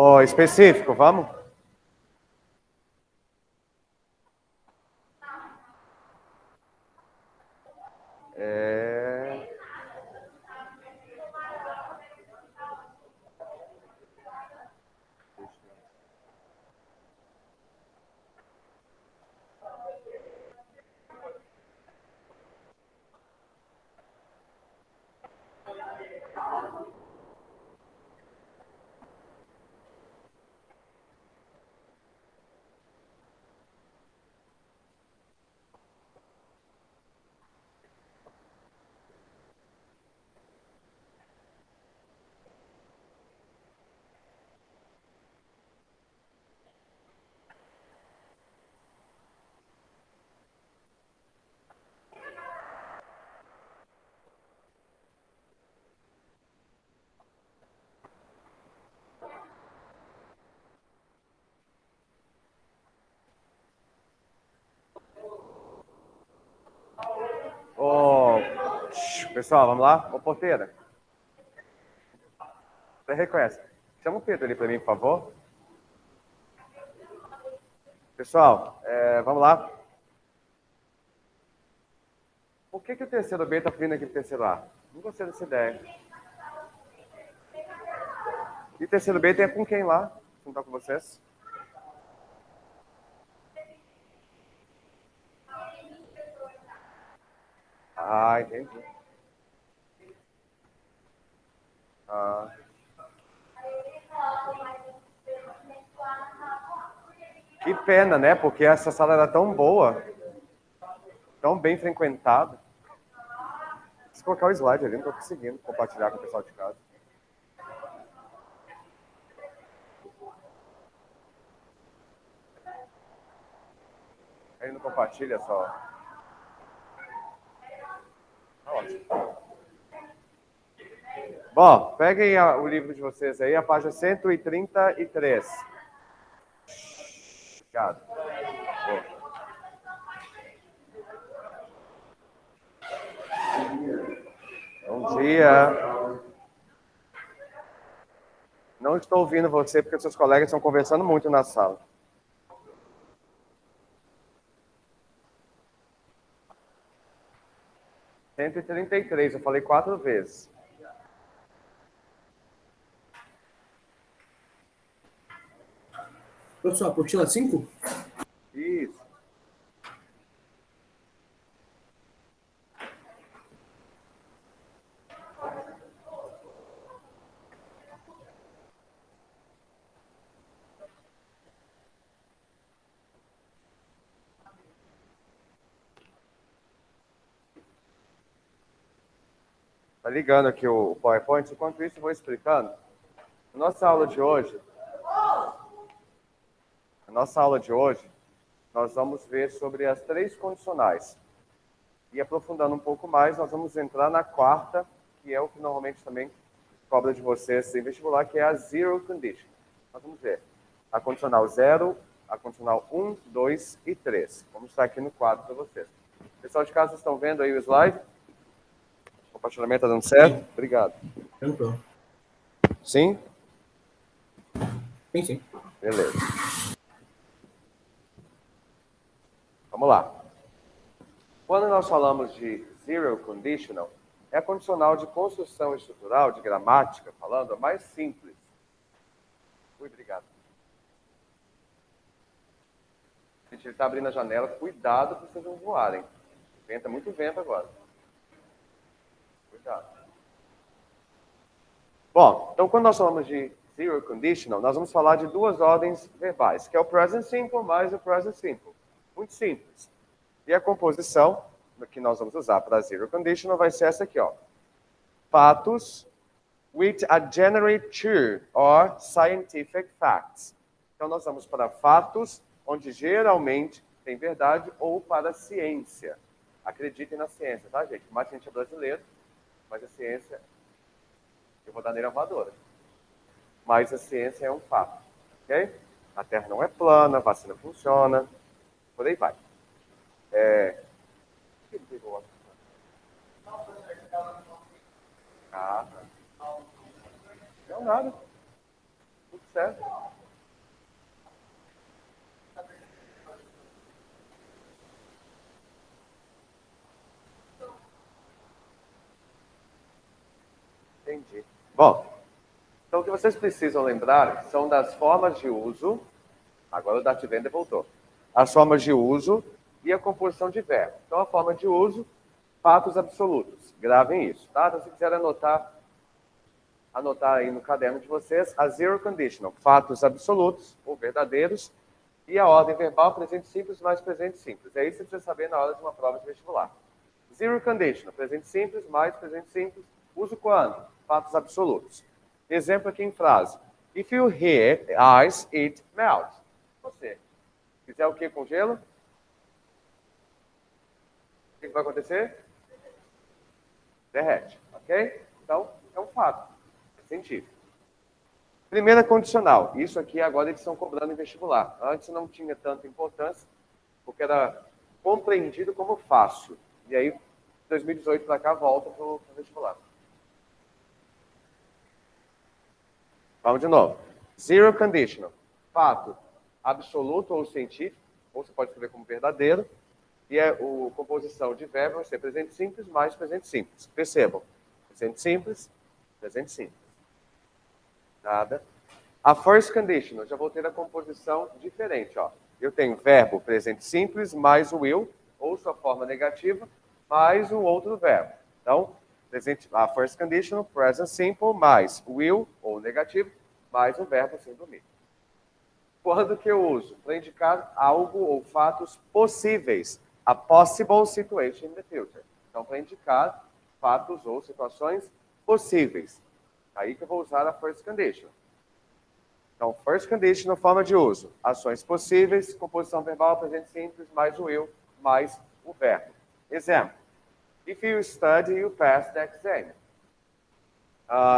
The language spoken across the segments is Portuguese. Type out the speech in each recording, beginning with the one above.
Oh, específico, vamos? Oh, pessoal, vamos lá? Ô, porteira. Você reconhece? Chama o Pedro ali para mim, por favor. Pessoal, vamos lá. Por que o terceiro B está vindo aqui pro terceiro A? Não gostei dessa ideia. E o terceiro B tem com quem lá? Não está com vocês? Ah, entendi. Ah. Que pena, né? Porque essa sala era tão boa, tão bem frequentada. Se colocar o slide ali, não estou conseguindo compartilhar com o pessoal de casa. Aí não compartilha só. Tá ótimo. Bom, peguem o livro de vocês aí, a página 133. Obrigado. Bom dia. Não estou ouvindo você porque seus colegas estão conversando muito na sala. Cento e 133, eu falei 4 vezes. Professor, apostila 5? Isso. Tá ligando aqui o PowerPoint. Enquanto isso, eu vou explicando. Nossa aula de hoje, nós vamos ver sobre as 3 condicionais. E aprofundando um pouco mais, nós vamos entrar na quarta, que é o que normalmente também cobra de vocês em vestibular, que é a Zero Condition. Nós vamos ver a condicional 0, a condicional 1, 2 e 3. Vamos estar aqui no quadro para vocês. Pessoal de casa, vocês estão vendo aí o slide? O compartilhamento está dando certo? Obrigado. Tranquilo. Sim? Sim. Beleza. Vamos lá. Quando nós falamos de Zero Conditional, é a condicional de construção estrutural, de gramática, falando, a mais simples. Obrigado. Gente, ele está abrindo a janela, cuidado para vocês não voarem. Venta muito vento agora. Cuidado. Bom, então quando nós falamos de Zero Conditional, nós vamos falar de 2 ordens verbais, que é o Present Simple mais o Present Simple. Muito simples. E a composição que nós vamos usar para Zero Conditional vai ser essa aqui, ó. Fatos with a generate true or scientific facts. Então nós vamos para fatos onde geralmente tem verdade ou para ciência. Acreditem na ciência, tá, gente? Mais a gente é brasileiro, mas a ciência, eu vou dar nele a voadora. Mas a ciência é um fato, ok? A Terra não é plana, a vacina funciona, por aí vai. Ah, não, nada. Tudo certo. Entendi. Bom, então o que vocês precisam lembrar são das formas de uso. Agora o dativender voltou. As formas de uso e a composição de verbo. Então a forma de uso, fatos absolutos. Gravem isso, tá? Então, se quiserem anotar aí no caderno de vocês, a zero conditional, fatos absolutos ou verdadeiros, e a ordem verbal, presente simples mais presente simples. É isso que você precisa saber na hora de uma prova de vestibular. Zero conditional, presente simples mais presente simples, uso quando? Fatos absolutos. Exemplo aqui em frase. If you hear ice, it melts. Você fizer o que com gelo? O que vai acontecer? Derrete, ok? Então, é um fato. É científico. Primeira condicional. Isso aqui agora eles estão cobrando em vestibular. Antes não tinha tanta importância, porque era compreendido como fácil. E aí, 2018 para cá, volta para o vestibular. Vamos de novo. Zero conditional. Fato absoluto ou científico, ou você pode escrever como verdadeiro, e a composição de verbo vai ser presente simples mais presente simples. Percebam. Presente simples, presente simples. Nada. A first conditional, já vou ter a composição diferente. Ó. Eu tenho verbo presente simples mais o will, ou sua forma negativa, mais o outro verbo. Então, a first conditional, present simple, mais will, ou negativo, mais o verbo sem dormir. Quando que eu uso? Para indicar algo ou fatos possíveis. A possible situation in the future. Então, para indicar fatos ou situações possíveis. Aí que eu vou usar a first condition. Então, first condition, forma de uso. Ações possíveis, composição verbal, presente simples, mais o will, mais o verbo. Exemplo. If you study, you pass the exam.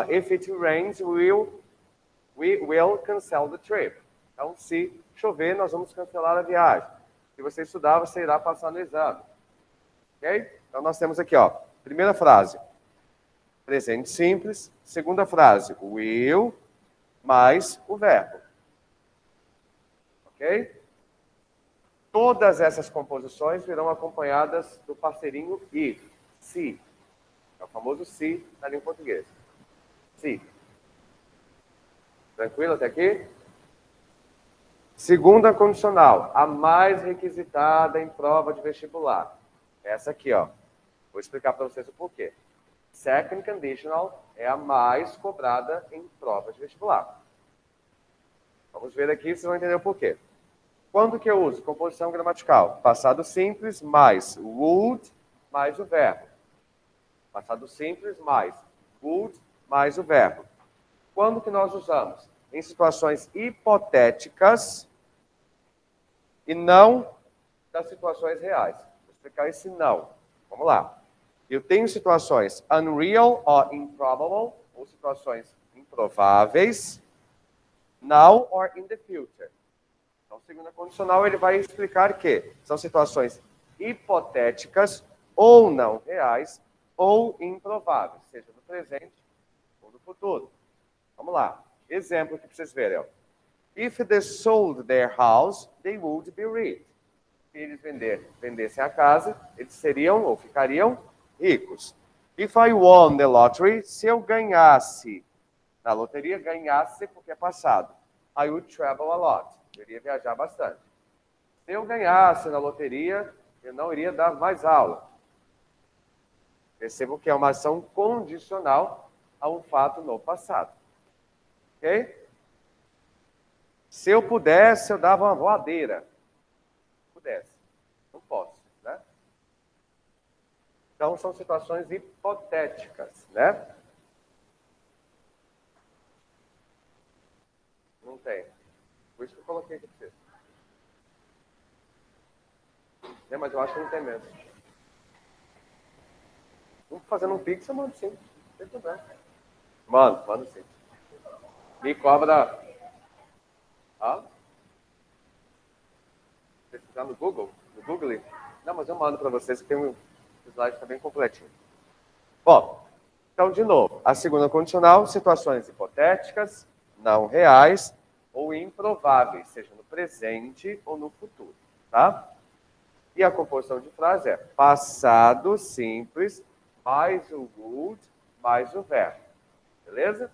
If it rains, we will cancel the trip. Então, se chover, nós vamos cancelar a viagem. Se você estudar, você irá passar no exame. Ok? Então, nós temos aqui, ó, primeira frase, presente simples. Segunda frase, will, mais o verbo. Ok? Todas essas composições virão acompanhadas do parceirinho if, se. É o famoso se na língua portuguesa. Se. Tranquilo até aqui? Segunda condicional, a mais requisitada em prova de vestibular. Essa aqui, ó. Vou explicar para vocês o porquê. Second conditional é a mais cobrada em prova de vestibular. Vamos ver aqui, vocês vão entender o porquê. Quando que eu uso? Composição gramatical. Passado simples mais would mais o verbo. Passado simples mais would mais o verbo. Quando que nós usamos? Em situações hipotéticas e não das situações reais. Vou explicar esse não. Vamos lá. Eu tenho situações unreal or improbable, ou situações improváveis, now or in the future. Então, segunda condicional, ele vai explicar que são situações hipotéticas ou não reais ou improváveis, seja no presente ou no futuro. Vamos lá. Exemplo aqui para vocês verem. Ó. If they sold their house, they would be rich. Se eles vendessem a casa, eles seriam ou ficariam ricos. If I won the lottery, se eu ganhasse na loteria, ganhasse porque é passado. I would travel a lot. Eu iria viajar bastante. Se eu ganhasse na loteria, eu não iria dar mais aula. Percebam que é uma ação condicional a um fato no passado. Ok? Se eu pudesse, eu dava uma voadeira. Se pudesse. Não posso, né? Então, são situações hipotéticas, né? Não tem. Por isso que eu coloquei aqui para você. É, mas eu acho que não tem mesmo. Vamos fazendo um pix, eu mando sim. Não tem problema. Mando sim. Me cobra. Ah? Pesquisar no Google? No Google? Não, mas eu mando para vocês que tem um slide que está bem completinho. Bom, então, de novo, a segunda condicional, situações hipotéticas, não reais, ou improváveis, seja no presente ou no futuro, tá? E a composição de frase é passado simples mais o would mais o verbo. Beleza?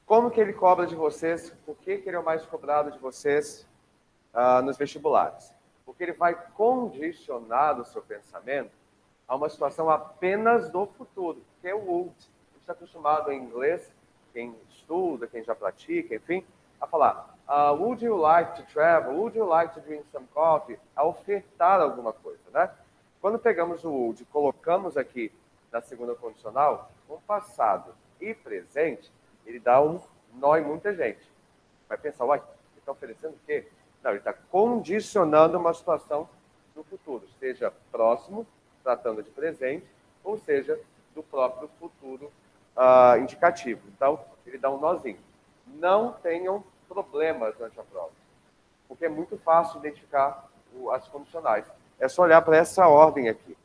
Como que ele cobra de vocês? Por que ele é o mais cobrado de vocês nos vestibulares? Porque ele vai condicionar o seu pensamento a uma situação apenas do futuro, que é o would. A gente está acostumado em inglês, quem estuda, quem já pratica, enfim, a falar would you like to travel? Would you like to drink some coffee? A ofertar alguma coisa, né? Quando pegamos o would e colocamos aqui na segunda condicional, com passado e presente, ele dá um nó em muita gente. Vai pensar, uai, ele está oferecendo o quê? Não, ele está condicionando uma situação no futuro, seja próximo, tratando de presente, ou seja, do próprio futuro indicativo. Então, ele dá um nozinho. Não tenham problemas durante a prova, porque é muito fácil identificar as condicionais. É só olhar para essa ordem aqui.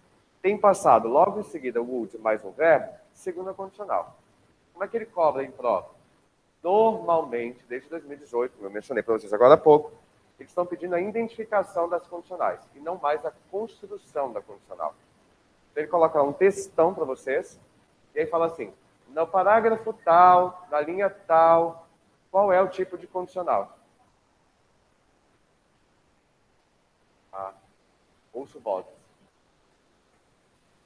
Tem passado logo em seguida o would mais um verbo, segunda condicional. Como é que ele cobra em prova? Normalmente, desde 2018, como eu mencionei para vocês agora há pouco, eles estão pedindo a identificação das condicionais e não mais a construção da condicional. Então, ele coloca um textão para vocês e aí fala assim, no parágrafo tal, na linha tal, qual é o tipo de condicional? Ouço vozes.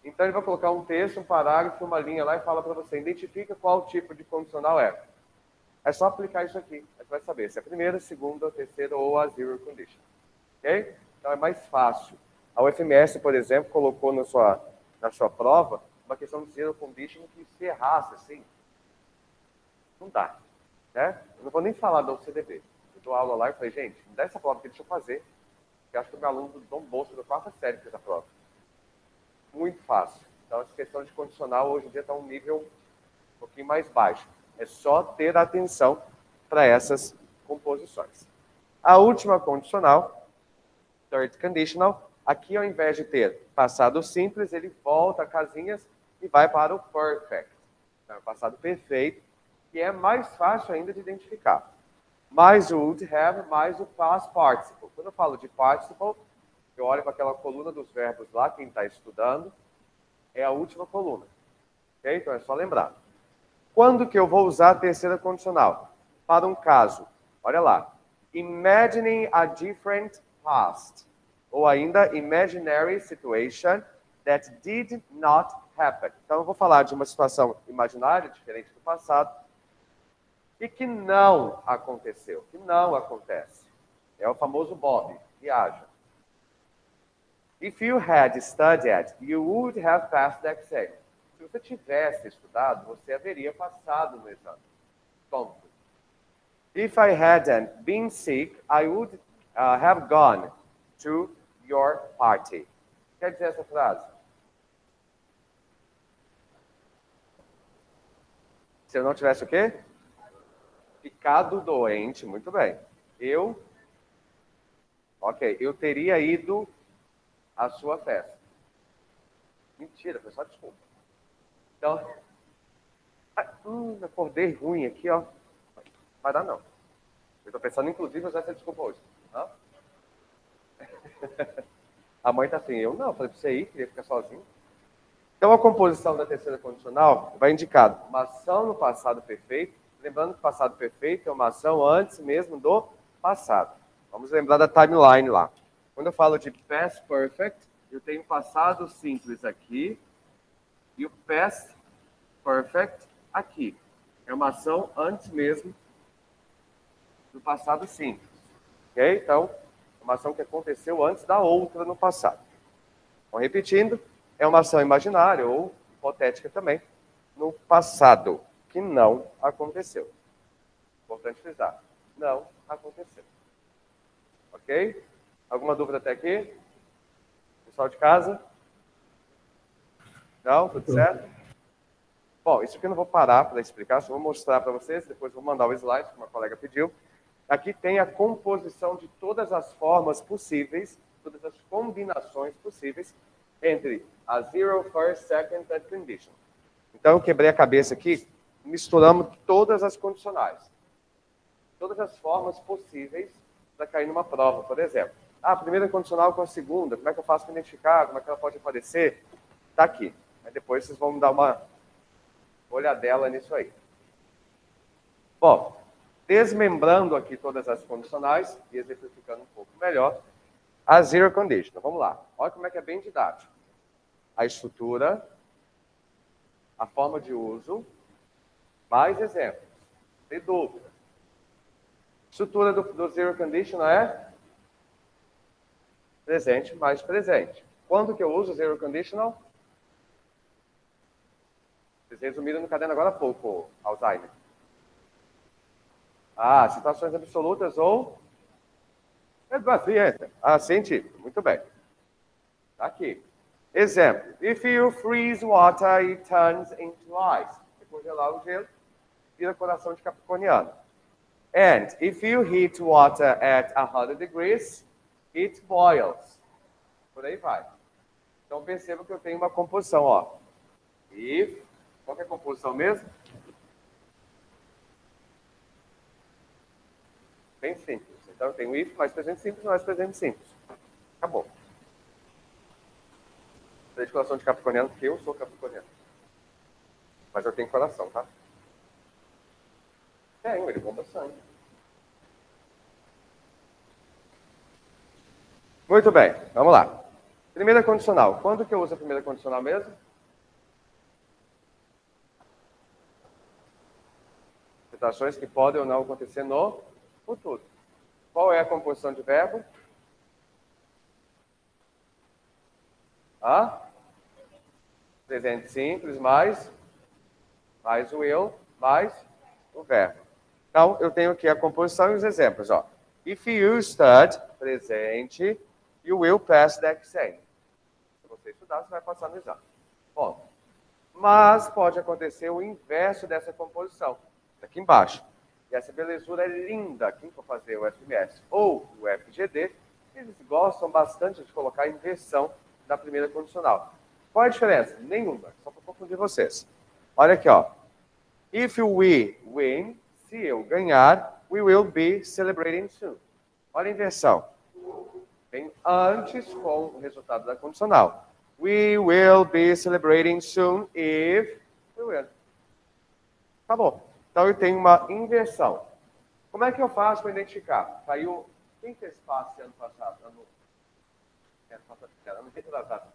Então, ele vai colocar um texto, um parágrafo, uma linha lá e fala para você, identifica qual tipo de condicional é. É só aplicar isso aqui. Você vai saber se é a primeira, segunda, terceira ou a zero condition. Ok? Então, é mais fácil. A UFMS, por exemplo, colocou na sua prova uma questão de zero condition que se errasse assim, não dá. Né? Eu não vou nem falar da UCDB. Eu dou aula lá e falei, gente, me dá essa prova que deixa eu fazer. Eu acho que o meu aluno do Dom Bosco da quarta série fez a prova. Muito fácil. Então, essa questão de condicional hoje em dia está um nível um pouquinho mais baixo. É só ter atenção para essas composições. A última condicional, third conditional, aqui ao invés de ter passado simples, ele volta a casinhas e vai para o perfect. Então, é o passado perfeito, que é mais fácil ainda de identificar. Mais o would have, mais o past participle. Quando eu falo de participle, eu olho para aquela coluna dos verbos lá, quem está estudando, é a última coluna. Okay? Então é só lembrar. Quando que eu vou usar a terceira condicional? Para um caso. Olha lá. Imagining a different past. Ou ainda, imaginary situation that did not happen. Então eu vou falar de uma situação imaginária, diferente do passado, e que não aconteceu, que não acontece. É o famoso Bob, viaja. If you had studied, you would have passed the exam. Se você tivesse estudado, você haveria passado no exame. Ponto. If I hadn't been sick, I would have gone to your party. O que quer dizer essa frase? Se eu não tivesse o quê? Ficado doente, muito bem. Eu teria ido à sua festa. Mentira, foi só desculpa. Então, acordei ruim aqui, ó. Vai dar não. Eu estou pensando, inclusive, usar essa desculpa hoje. Não? A mãe está assim, eu não, falei para você ir, queria ficar sozinho. Então, a composição da terceira condicional vai indicar uma ação no passado perfeito. Lembrando que o passado perfeito é uma ação antes mesmo do passado. Vamos lembrar da timeline lá. Quando eu falo de past perfect, eu tenho passado simples aqui e o past perfect aqui. É uma ação antes mesmo do passado simples. Ok? Então, é uma ação que aconteceu antes da outra no passado. Então, repetindo, é uma ação imaginária ou hipotética também no passado, que não aconteceu. Importante frisar. Não aconteceu. Ok? Alguma dúvida até aqui? Pessoal de casa? Não? Tudo certo? Bom, isso aqui eu não vou parar para explicar, só vou mostrar para vocês, depois vou mandar o slide, que uma colega pediu. Aqui tem a composição de todas as formas possíveis, todas as combinações possíveis entre a zero, first, second, third condition. Então, eu quebrei a cabeça aqui misturamos todas as condicionais. Todas as formas possíveis para cair numa prova, por exemplo. Ah, a primeira condicional com a segunda, como é que eu faço para identificar, como é que ela pode aparecer? Está aqui. Aí depois vocês vão dar uma olhadela nisso aí. Bom, desmembrando aqui todas as condicionais e exemplificando um pouco melhor, a zero conditional. Vamos lá. Olha como é que é bem didático. A estrutura, a forma de uso, mais exemplos. Tem dúvida. Estrutura do zero conditional é presente mais presente. Quando que eu uso zero conditional? Vocês resumiram no caderno agora há pouco, Alzheimer. Ah, situações absolutas ou científica. Ah, científico. Muito bem. Tá aqui. Exemplo. If you freeze water, it turns into ice. Se congelar o gelo, vira coração de capricorniano. And if you heat water at 100 degrees, it boils. Por aí vai. Então perceba que eu tenho uma composição, ó. If, qual que é a composição mesmo? Bem simples. Então eu tenho if mais presente simples mais presente simples. Acabou. De coração de capricorniano, porque eu sou capricorniano. Mas eu tenho coração, tá? Tenho, ele bomba sangue. Muito bem, vamos lá. Primeira condicional. Quando que eu uso a primeira condicional mesmo? Situações que podem ou não acontecer no futuro. Qual é a composição de verbo? Presente simples mais o eu, mais o verbo. Então, eu tenho aqui a composição e os exemplos. Ó. If you stud, presente, you will pass the exam. Se você estudar, você vai passar no exame. Bom, mas pode acontecer o inverso dessa composição. Aqui embaixo. E essa belezura é linda. Quem for fazer o FMS ou o FGD, eles gostam bastante de colocar a inversão da primeira condicional. Qual é a diferença? Nenhuma. Só para confundir vocês. Olha aqui, ó. If we win, se eu ganhar, we will be celebrating soon. Olha a inversão. Vem antes com o resultado da condicional. We will be celebrating soon if we win. Acabou. Então eu tenho uma inversão. Como é que eu faço para identificar? Caiu. Quem fez passe ano passado? Ano retrasado.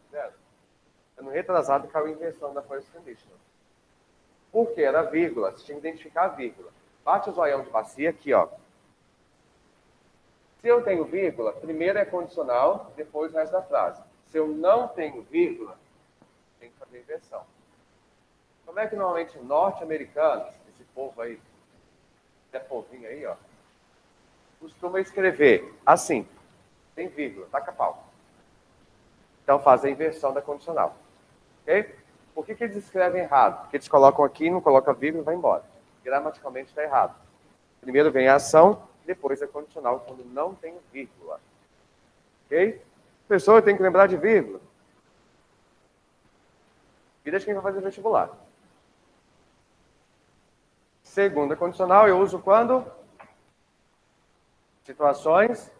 Ano retrasado caiu a inversão da first conditional. Porque era vírgula. Você tinha que identificar a vírgula. Bate o zoião de bacia aqui, ó. Se eu tenho vírgula, primeiro é condicional, depois o resto da frase. Se eu não tenho vírgula, tem que fazer inversão. Como é que normalmente norte-americanos, esse povo aí, esse povinho aí, ó, costuma escrever assim, tem vírgula, taca pau. Então faz a inversão da condicional. Ok? Por que eles escrevem errado? Porque eles colocam aqui, não colocam vírgula e vai embora. Gramaticalmente está errado. Primeiro vem a ação, depois a condicional, quando não tem vírgula. Ok? A pessoa tem que lembrar de vírgula. E deixa quem vai fazer vestibular. Segunda condicional, eu uso quando? Situações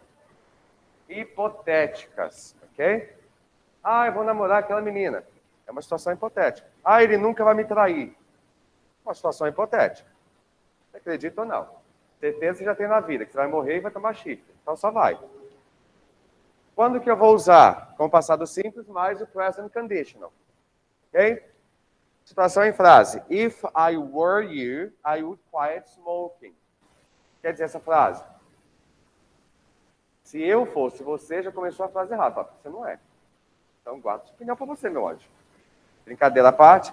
hipotéticas. Ok? Ah, eu vou namorar aquela menina. É uma situação hipotética. Ah, ele nunca vai me trair. Uma situação hipotética. Você acredita ou não? Certeza você já tem na vida, que você vai morrer e vai tomar chifre. Então só vai. Quando que eu vou usar? Com o passado simples mais o present conditional. Ok? Situação em frase. If I were you, I would quiet smoking. Quer dizer essa frase? Se eu fosse você, já começou a frase errada. Você não é. Então guarda sua opinião para você, meu anjo. Brincadeira à parte.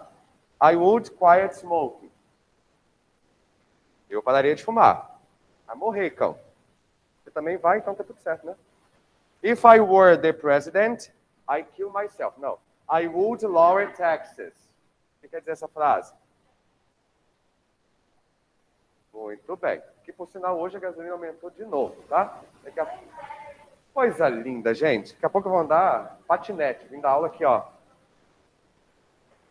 I would quiet smoking. Eu pararia de fumar. Vai morrer, cão. Você também vai, então tá tudo certo, né? If I were the president, I kill myself. Não. I would lower taxes. O que quer dizer essa frase? Muito bem. Que por sinal hoje a gasolina aumentou de novo, tá? Coisa linda, gente. Daqui a pouco eu vou andar patinete. Vim dar aula aqui, ó.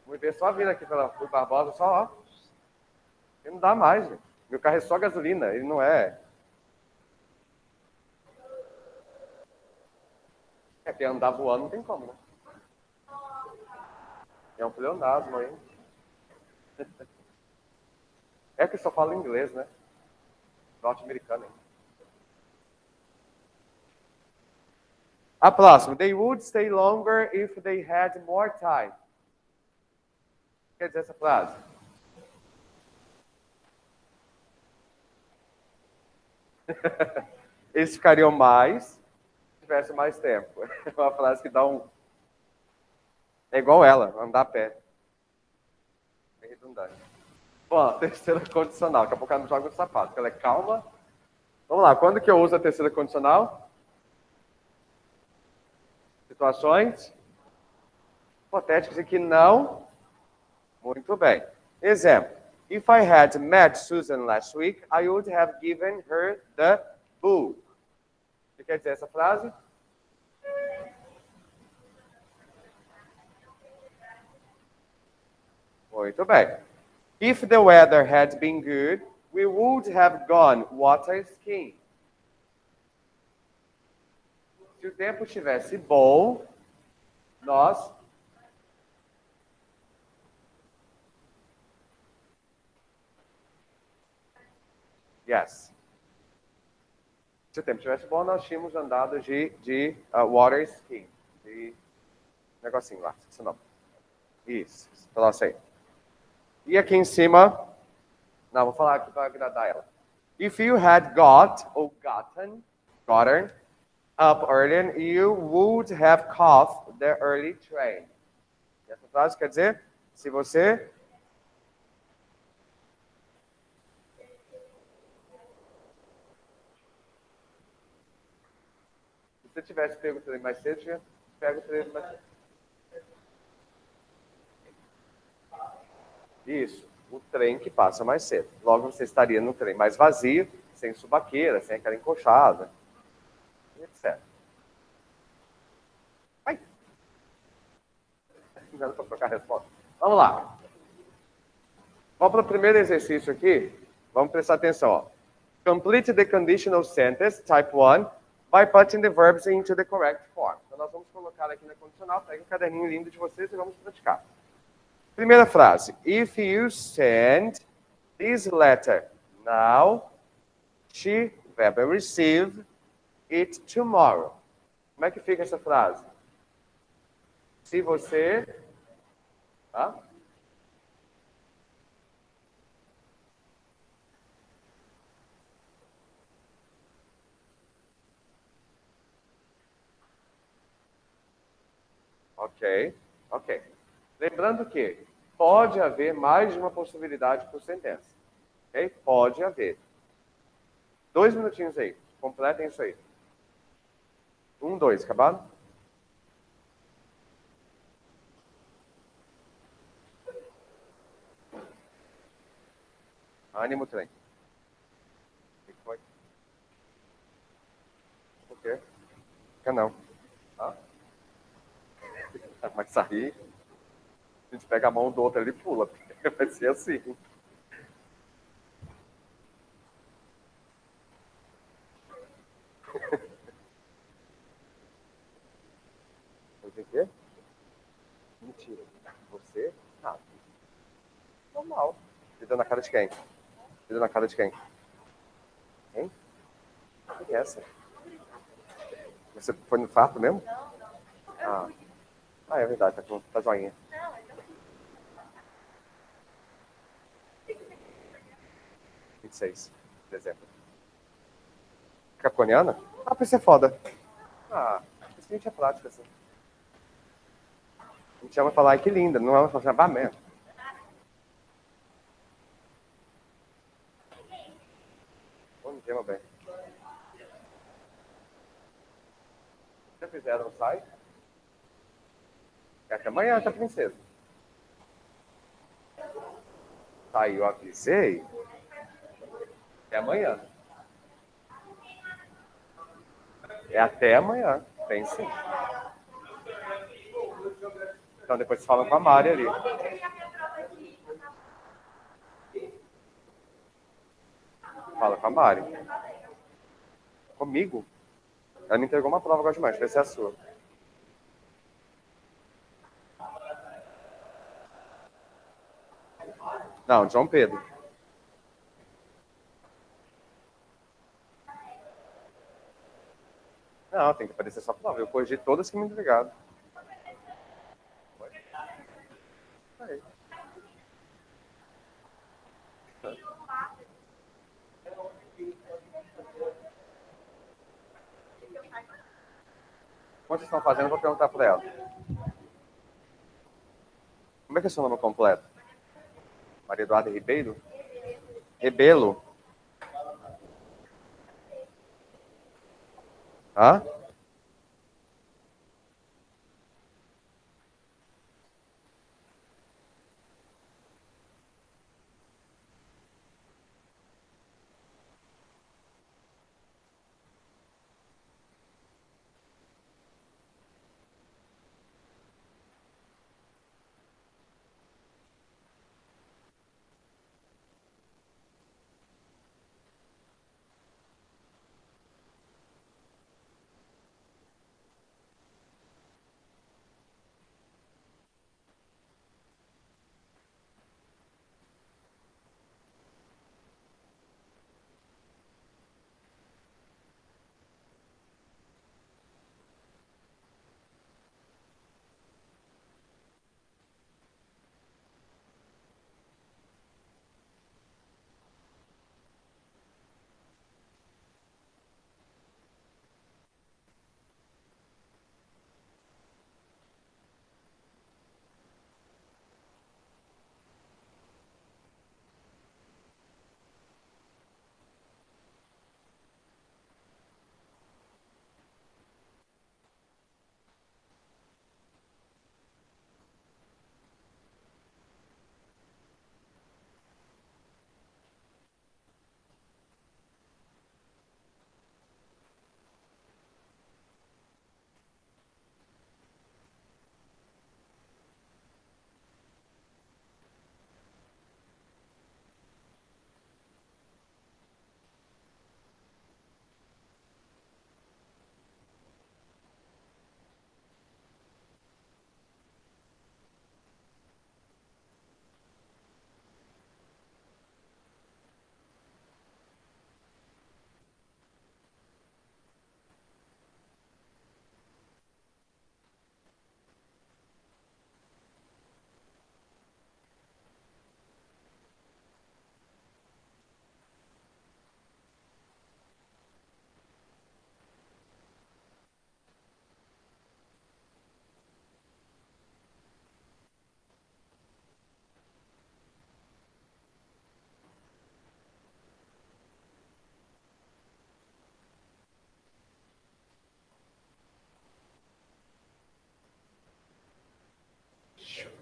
Vou ver só vir aqui pela Rui Barbosa, só, ó. Não dá mais, gente. Meu carro é só gasolina, ele não é. É que andar voando não tem como, né? É um pleonasmo aí. É que só fala inglês, né? Norte-americano, hein? A próxima. They would stay longer if they had more time. O que quer dizer essa frase? Eles ficariam mais se tivesse mais tempo. É uma frase que dá um... É igual ela, andar a pé. É redundante. Bom, terceira condicional. Daqui a pouco ela não joga no sapato, porque ela é calma. Vamos lá, quando que eu uso a terceira condicional? Situações hipotéticas em que não. Muito bem. Exemplo. If I had met Susan last week, I would have given her the book. O que quer dizer essa frase? Muito bem. If the weather had been good, we would have gone water skiing. Se o tempo estivesse bom, nós... Yes. Se o tempo estivesse bom, nós tínhamos andado de water skiing. De negocinho lá, esqueci o nome. Isso, troço aí. E aqui em cima... Não, vou falar aqui para agradar ela. If you had gotten up early, you would have caught the early train. E essa frase quer dizer, se você... Se você tivesse pego o trem mais cedo, tinha pego o trem mais cedo. Isso, o trem que passa mais cedo. Logo você estaria no trem mais vazio, sem subaqueira, sem aquela encoxada, etc. Ai! Não era para trocar a resposta. Vamos lá. Vamos para o primeiro exercício aqui. Vamos prestar atenção. Ó. Complete the conditional sentence, type 1, by putting the verbs into the correct form. Então, nós vamos colocar aqui na condicional. Pega um caderninho lindo de vocês e vamos praticar. Primeira frase. If you send this letter now, she will receive it tomorrow. Como é que fica essa frase? Se você... Hã? Ok, ok. Lembrando que pode haver mais de uma possibilidade por sentença. Ok? Pode haver. 2 minutinhos aí. Completem isso aí. 1, 2. Acabado? Ânimo, trem. O que foi? Por quê? Fica não. Hã? Mas sair, a gente pega a mão do outro ali e pula. Vai ser assim. Você quê? Mentira. Você? Ah. Normal. Dedo na cara de quem? Dedo na cara de quem? Quem? Quem é essa? Você foi no fato mesmo? Ah. Ah, é verdade. Tá joinha. 26 de dezembro. Capricorniana? Ah, pra ser foda. Ah, isso a gente é prática, assim. A gente ama falar, ai, que linda. Não ama falar, bah, mesmo. Bom dia, meu bem. Já fizeram o sai? É até amanhã, tá, princesa? Tá, eu avisei. É amanhã. É até amanhã. Tem sim. Então depois vocês falam com a Mari ali. Fala com a Mari. Comigo? Ela me entregou uma prova agora demais, vai ser a sua. Não, João Pedro. Não, tem que aparecer só prova. Eu corrigi todas que me entregaram. Aí. Quando vocês estão fazendo, eu vou perguntar para ela. Como é que é seu nome completo? Maria Eduarda Ribeiro? Rebelo? Hã?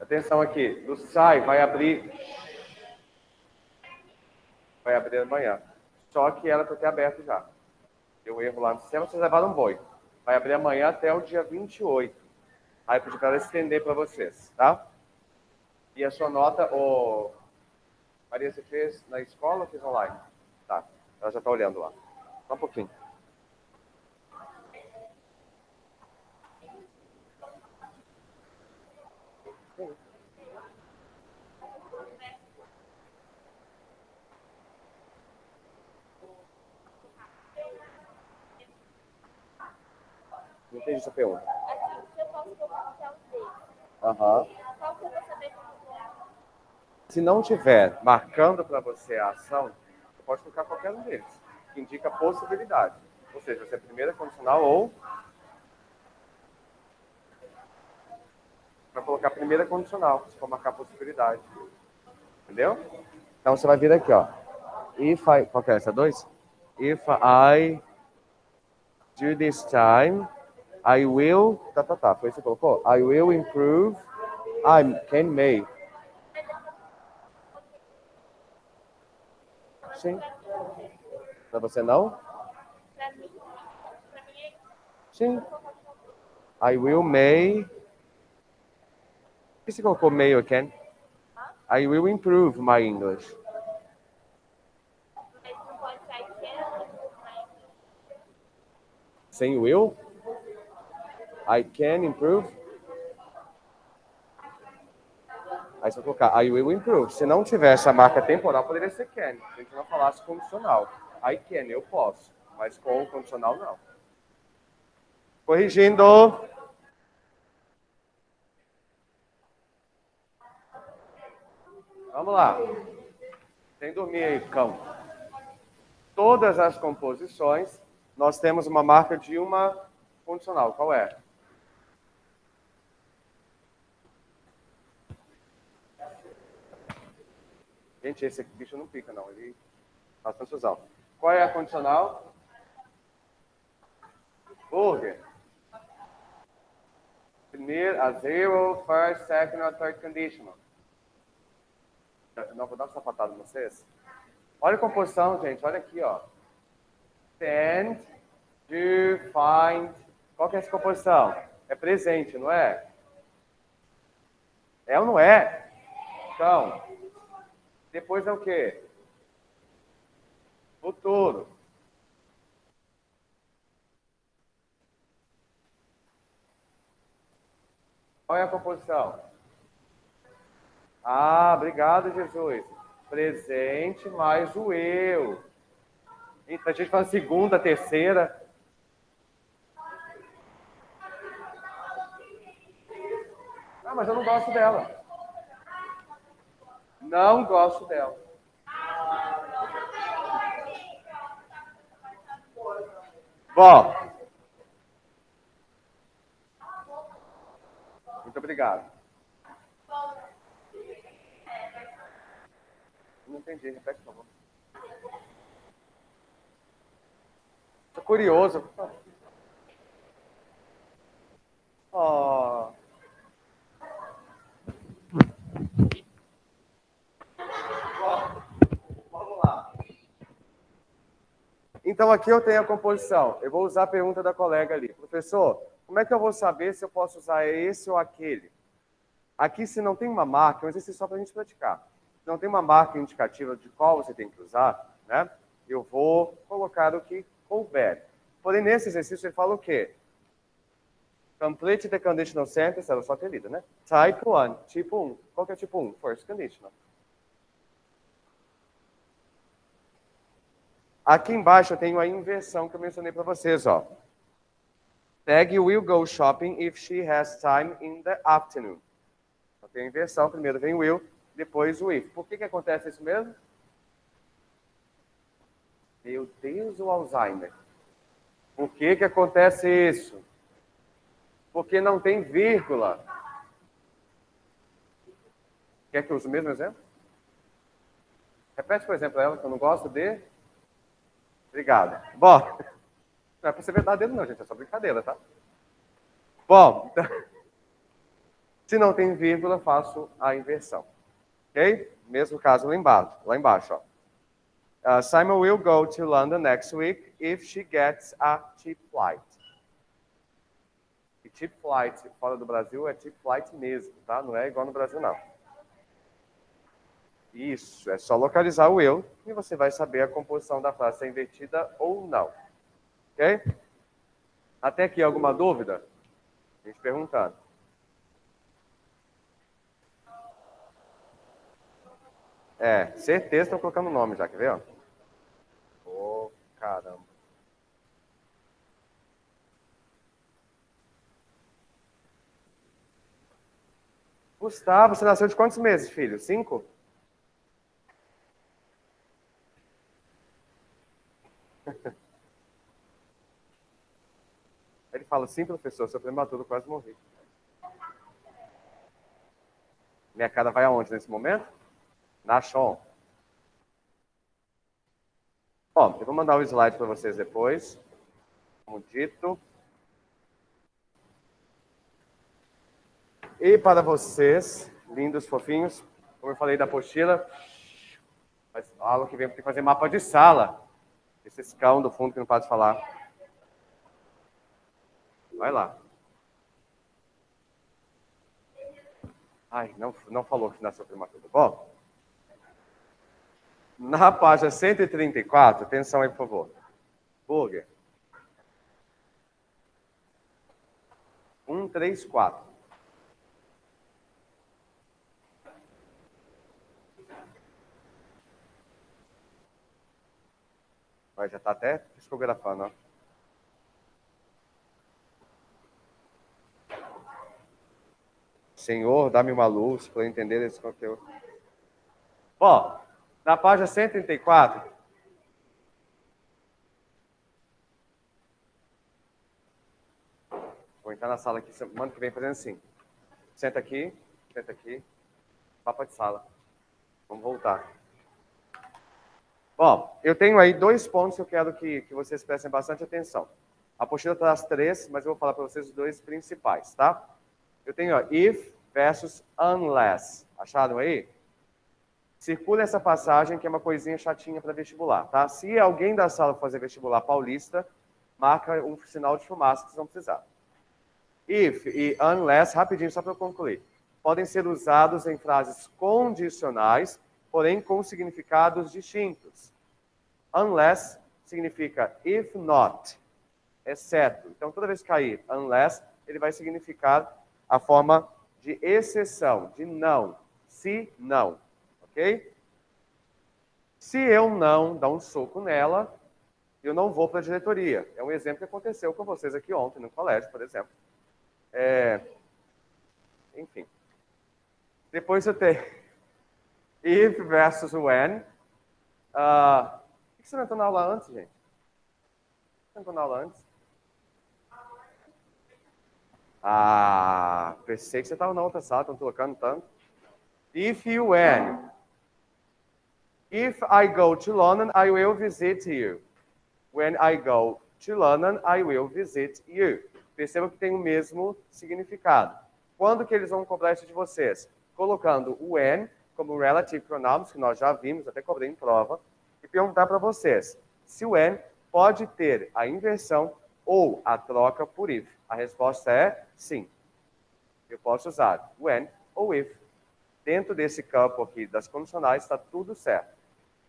Atenção aqui. Do sai vai abrir amanhã. Só que ela está até aberta já. Deu erro lá no sistema, vocês levaram um boi. Vai abrir amanhã até o dia 28. Aí eu pedi para ela estender para vocês, tá? E a sua nota, Maria, você fez na escola ou fez online? Tá, ela já está olhando lá. Só um pouquinho. Não entendi essa pergunta. Assim, se eu posso colocar os dedos, Aham. qual que eu vou saber como é? Se não tiver marcando para você a ação, você pode colocar qualquer um deles, que indica possibilidade. Ou seja, você é primeira condicional ou vai colocar primeira condicional, se for marcar possibilidade. Entendeu? Então você vai vir aqui, ó. If I, qual que é essa? 2? If I do this time, I will, foi isso que você colocou? I will improve, can may. Sim. Para você não? Pra mim é isso. Sim. I will may. Por que você colocou may ou can? I will improve my English. Mas não pode sair Sem will? I can improve. Aí você vai colocar I will improve. Se não tivesse a marca temporal, poderia ser can. Se a gente não falasse condicional. I can, eu posso. Mas com o condicional, não. Corrigindo. Vamos lá. Sem dormir aí, cão. Todas as composições, nós temos uma marca de uma condicional. Qual é? Gente, esse bicho não pica, não. Ele faz confusão. Qual é a condicional? Burger. Primeiro, a zero, first, second or third conditional. Não, vou dar uma sapatada em vocês. Olha a composição, gente. Olha aqui, ó. Tend, do, find. Qual que é essa composição? É presente, não é? É ou não é? Então, depois é o quê? Futuro. Qual é a composição? Ah, obrigado, Jesus. Presente mais o eu. Então, a gente fala segunda, terceira. Ah, mas eu não gosto dela. Não gosto dela. Bom. Muito obrigado. Não entendi, repete, por favor. Tô curioso. Oh. Vamos lá. Então, aqui eu tenho a composição. Eu vou usar a pergunta da colega ali. Professor, como é que eu vou saber se eu posso usar esse ou aquele? Aqui, se não tem uma marca, é um exercício só para a gente praticar. Se não tem uma marca indicativa de qual você tem que usar, né? Eu vou colocar o que couber. Porém, nesse exercício, ele fala o quê? Complete the conditional sentence, ela só ter lido, né? Type 1, tipo 1. Qual que é o tipo 1? First conditional. Aqui embaixo eu tenho a inversão que eu mencionei para vocês, ó. Peggy will go shopping if she has time in the afternoon. Então, tem a inversão, primeiro vem o will, depois o if. Por que acontece isso mesmo? Meu Deus, o Alzheimer. Por que acontece isso? Porque não tem vírgula. Quer que eu use o mesmo exemplo? Repete, por exemplo, ela, que eu não gosto de... Obrigado. Bom, não é para ser verdadeiro não, gente, é só brincadeira, tá? Bom, se não tem vírgula, faço a inversão. Ok? Mesmo caso lá embaixo, ó. Simon will go to London next week if she gets a cheap flight. E cheap flight fora do Brasil é cheap flight mesmo, tá? Não é igual no Brasil, não. Isso, é só localizar o eu e você vai saber a composição da frase se é invertida ou não. Ok? Até aqui, alguma dúvida? A gente perguntando. Certeza estão colocando o nome já, quer ver? Ô, caramba. Gustavo, você nasceu de quantos meses, filho? 5? Ele fala, sim, professor, seu prematuro quase morri. Minha cara vai aonde nesse momento? Na Chon. Bom, eu vou mandar o slide para vocês depois. Como dito. E para vocês, lindos, fofinhos, como eu falei da apostila, mas aula que vem tem que fazer mapa de sala. Esses cão do fundo que não pode falar. Vai lá. Ai, não falou que nasceu prematuro. Bom, na página 134, atenção aí, por favor. Burger. 1, 3, 4. Vai, já está até psicografando, ó. Senhor, dá-me uma luz para eu entender esse conteúdo. Ó, na página 134, vou entrar na sala aqui semana que vem fazendo assim. Senta aqui, papo de sala. Vamos voltar. Bom, eu tenho aí 2 pontos que eu quero que vocês prestem bastante atenção. A apostila traz 3, mas eu vou falar para vocês os 2 principais, tá? Eu tenho, ó, if versus unless. Acharam aí? Circula essa passagem, que é uma coisinha chatinha para vestibular, tá? Se alguém da sala fazer vestibular paulista, marca um sinal de fumaça que vocês vão precisar. If e unless, rapidinho, só para eu concluir, podem ser usados em frases condicionais, porém com significados distintos. Unless significa if not, exceto. Então, toda vez que cair unless, ele vai significar a forma de exceção, de não, se não, ok? Se eu não dar um soco nela, eu não vou para a diretoria. É um exemplo que aconteceu com vocês aqui ontem, no colégio, por exemplo. Enfim. Depois eu tenho if versus when. Por que você não entrou na aula antes, gente? Você não entrou na aula antes? Pensei que você estava na outra sala, estão trocando tanto. If e when. If I go to London, I will visit you. When I go to London, I will visit you. Percebam que tem o mesmo significado. Quando que eles vão cobrar isso de vocês? Colocando o when como relative pronouns, que nós já vimos, até cobrei em prova, e perguntar para vocês se o when pode ter a inversão ou a troca por if. A resposta é sim. Eu posso usar when ou if. Dentro desse campo aqui das condicionais está tudo certo.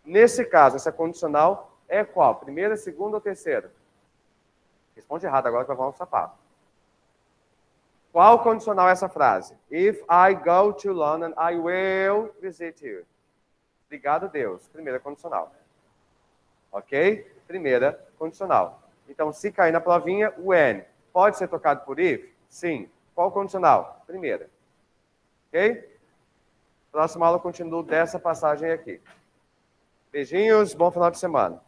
Nesse caso, essa condicional é qual? Primeira, segunda ou terceira? Responde errado agora que vai voar um sapato. Qual condicional é essa frase? If I go to London, I will visit you. Obrigado, Deus. Primeira condicional. Ok? Primeira condicional. Então, se cair na provinha, when. Pode ser tocado por if? Sim. Qual condicional? Primeira. Ok? Próxima aula eu continuo dessa passagem aqui. Beijinhos, bom final de semana.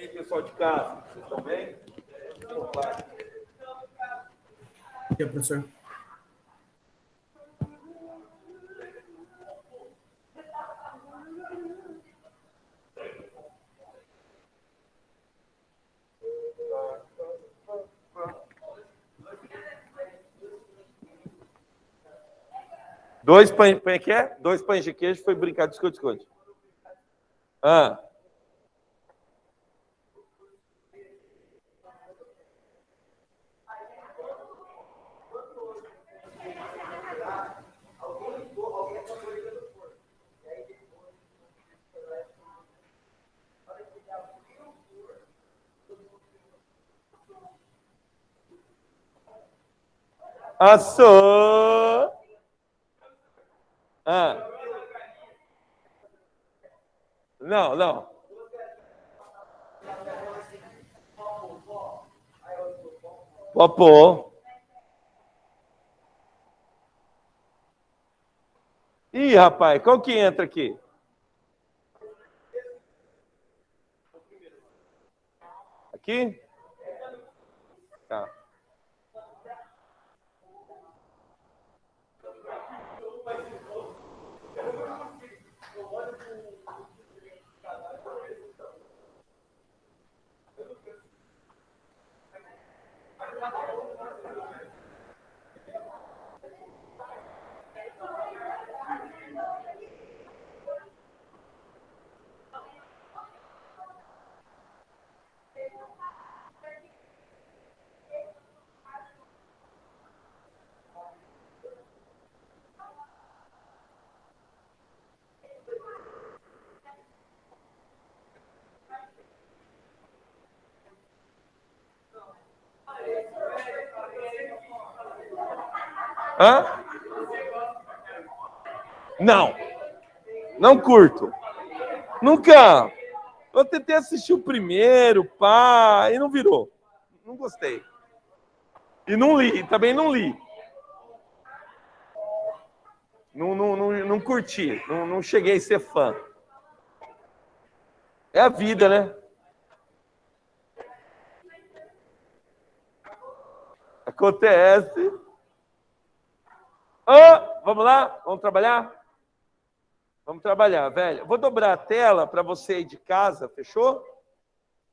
aí, pessoal de casa, vocês estão bem? Aqui, professor. Dois pães, que é? 2 pães de queijo, foi brincar de esconde-esconde. Ah. Assou! Ah. Não, não. Popô. Ih, rapaz, qual que entra aqui? Aqui? Tá. Hã? Não. Não curto. Nunca. Eu tentei assistir o primeiro, pá, e não virou. Não gostei. E não li, também não li. Não curti, não cheguei a ser fã. É a vida, né? Acontece. Vamos lá? Vamos trabalhar? Vamos trabalhar, velho. Vou dobrar a tela para você aí de casa, fechou?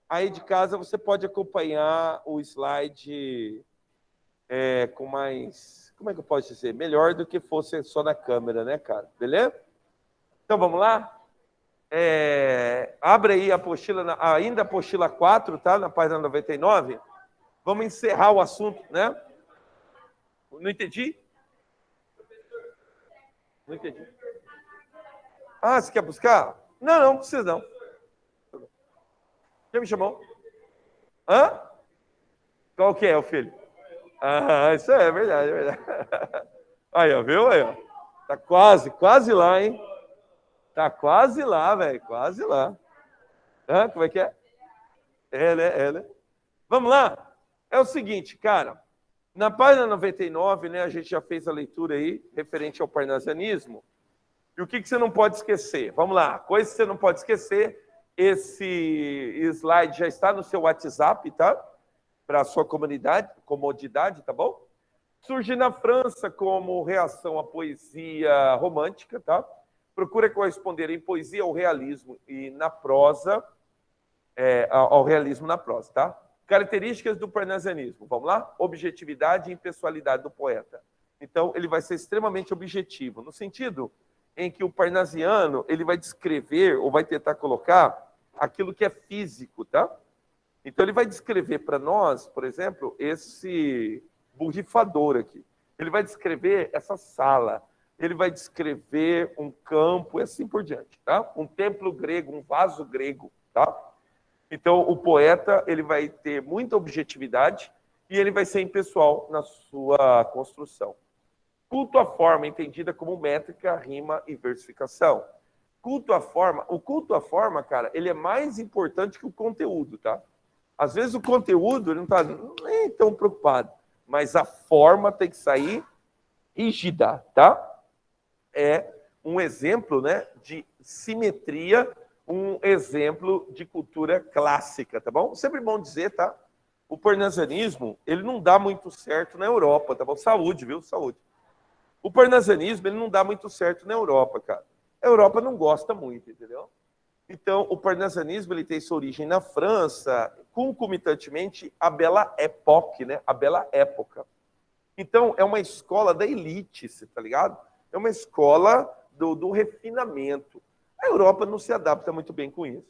Aí de casa você pode acompanhar o slide com mais... Como é que eu posso dizer? Melhor do que fosse só na câmera, né, cara? Beleza? Então, vamos lá? Abre aí a apostila, ainda a apostila 4, tá? Na página 99. Vamos encerrar o assunto, né? Não entendi? Não entendi. Ah, você quer buscar? Não, não precisa não. Quem me chamou? Hã? Qual que é, o filho? Ah, isso é verdade, é verdade. Aí, ó, viu? Aí, ó. Tá quase lá, hein? Tá quase lá, velho, quase lá. Hã? Como é que é? Né? Vamos lá? É o seguinte, cara. Na página 99, né, a gente já fez a leitura aí, referente ao parnasianismo. E o que você não pode esquecer? Vamos lá, coisa que você não pode esquecer. Esse slide já está no seu WhatsApp, tá? Para a sua comodidade, tá bom? Surge na França como reação à poesia romântica, tá? Procura corresponder em poesia ao realismo e na prosa, ao realismo na prosa, tá? Características do parnasianismo, vamos lá? Objetividade e impessoalidade do poeta. Então, ele vai ser extremamente objetivo, no sentido em que o parnasiano ele vai descrever ou vai tentar colocar aquilo que é físico, tá? Então, ele vai descrever para nós, por exemplo, esse borrifador aqui. Ele vai descrever essa sala. Ele vai descrever um campo e assim por diante, tá? Um templo grego, um vaso grego, tá? Então, o poeta ele vai ter muita objetividade e ele vai ser impessoal na sua construção. Culto à forma, entendida como métrica, rima e versificação. O culto à forma, cara, ele é mais importante que o conteúdo, tá? Às vezes o conteúdo ele não está nem tão preocupado, mas a forma tem que sair rígida, tá? É um exemplo, né, de simetria, um exemplo de cultura clássica, tá bom? Sempre bom dizer, tá? O parnasianismo, ele não dá muito certo na Europa, tá bom? Saúde, viu? Saúde. O parnasianismo, ele não dá muito certo na Europa, cara. A Europa não gosta muito, entendeu? Então, o parnasianismo, ele tem sua origem na França, concomitantemente, a Belle Époque, né? A Bela Época. Então, é uma escola da elite, você tá ligado? É uma escola do refinamento. A Europa não se adapta muito bem com isso.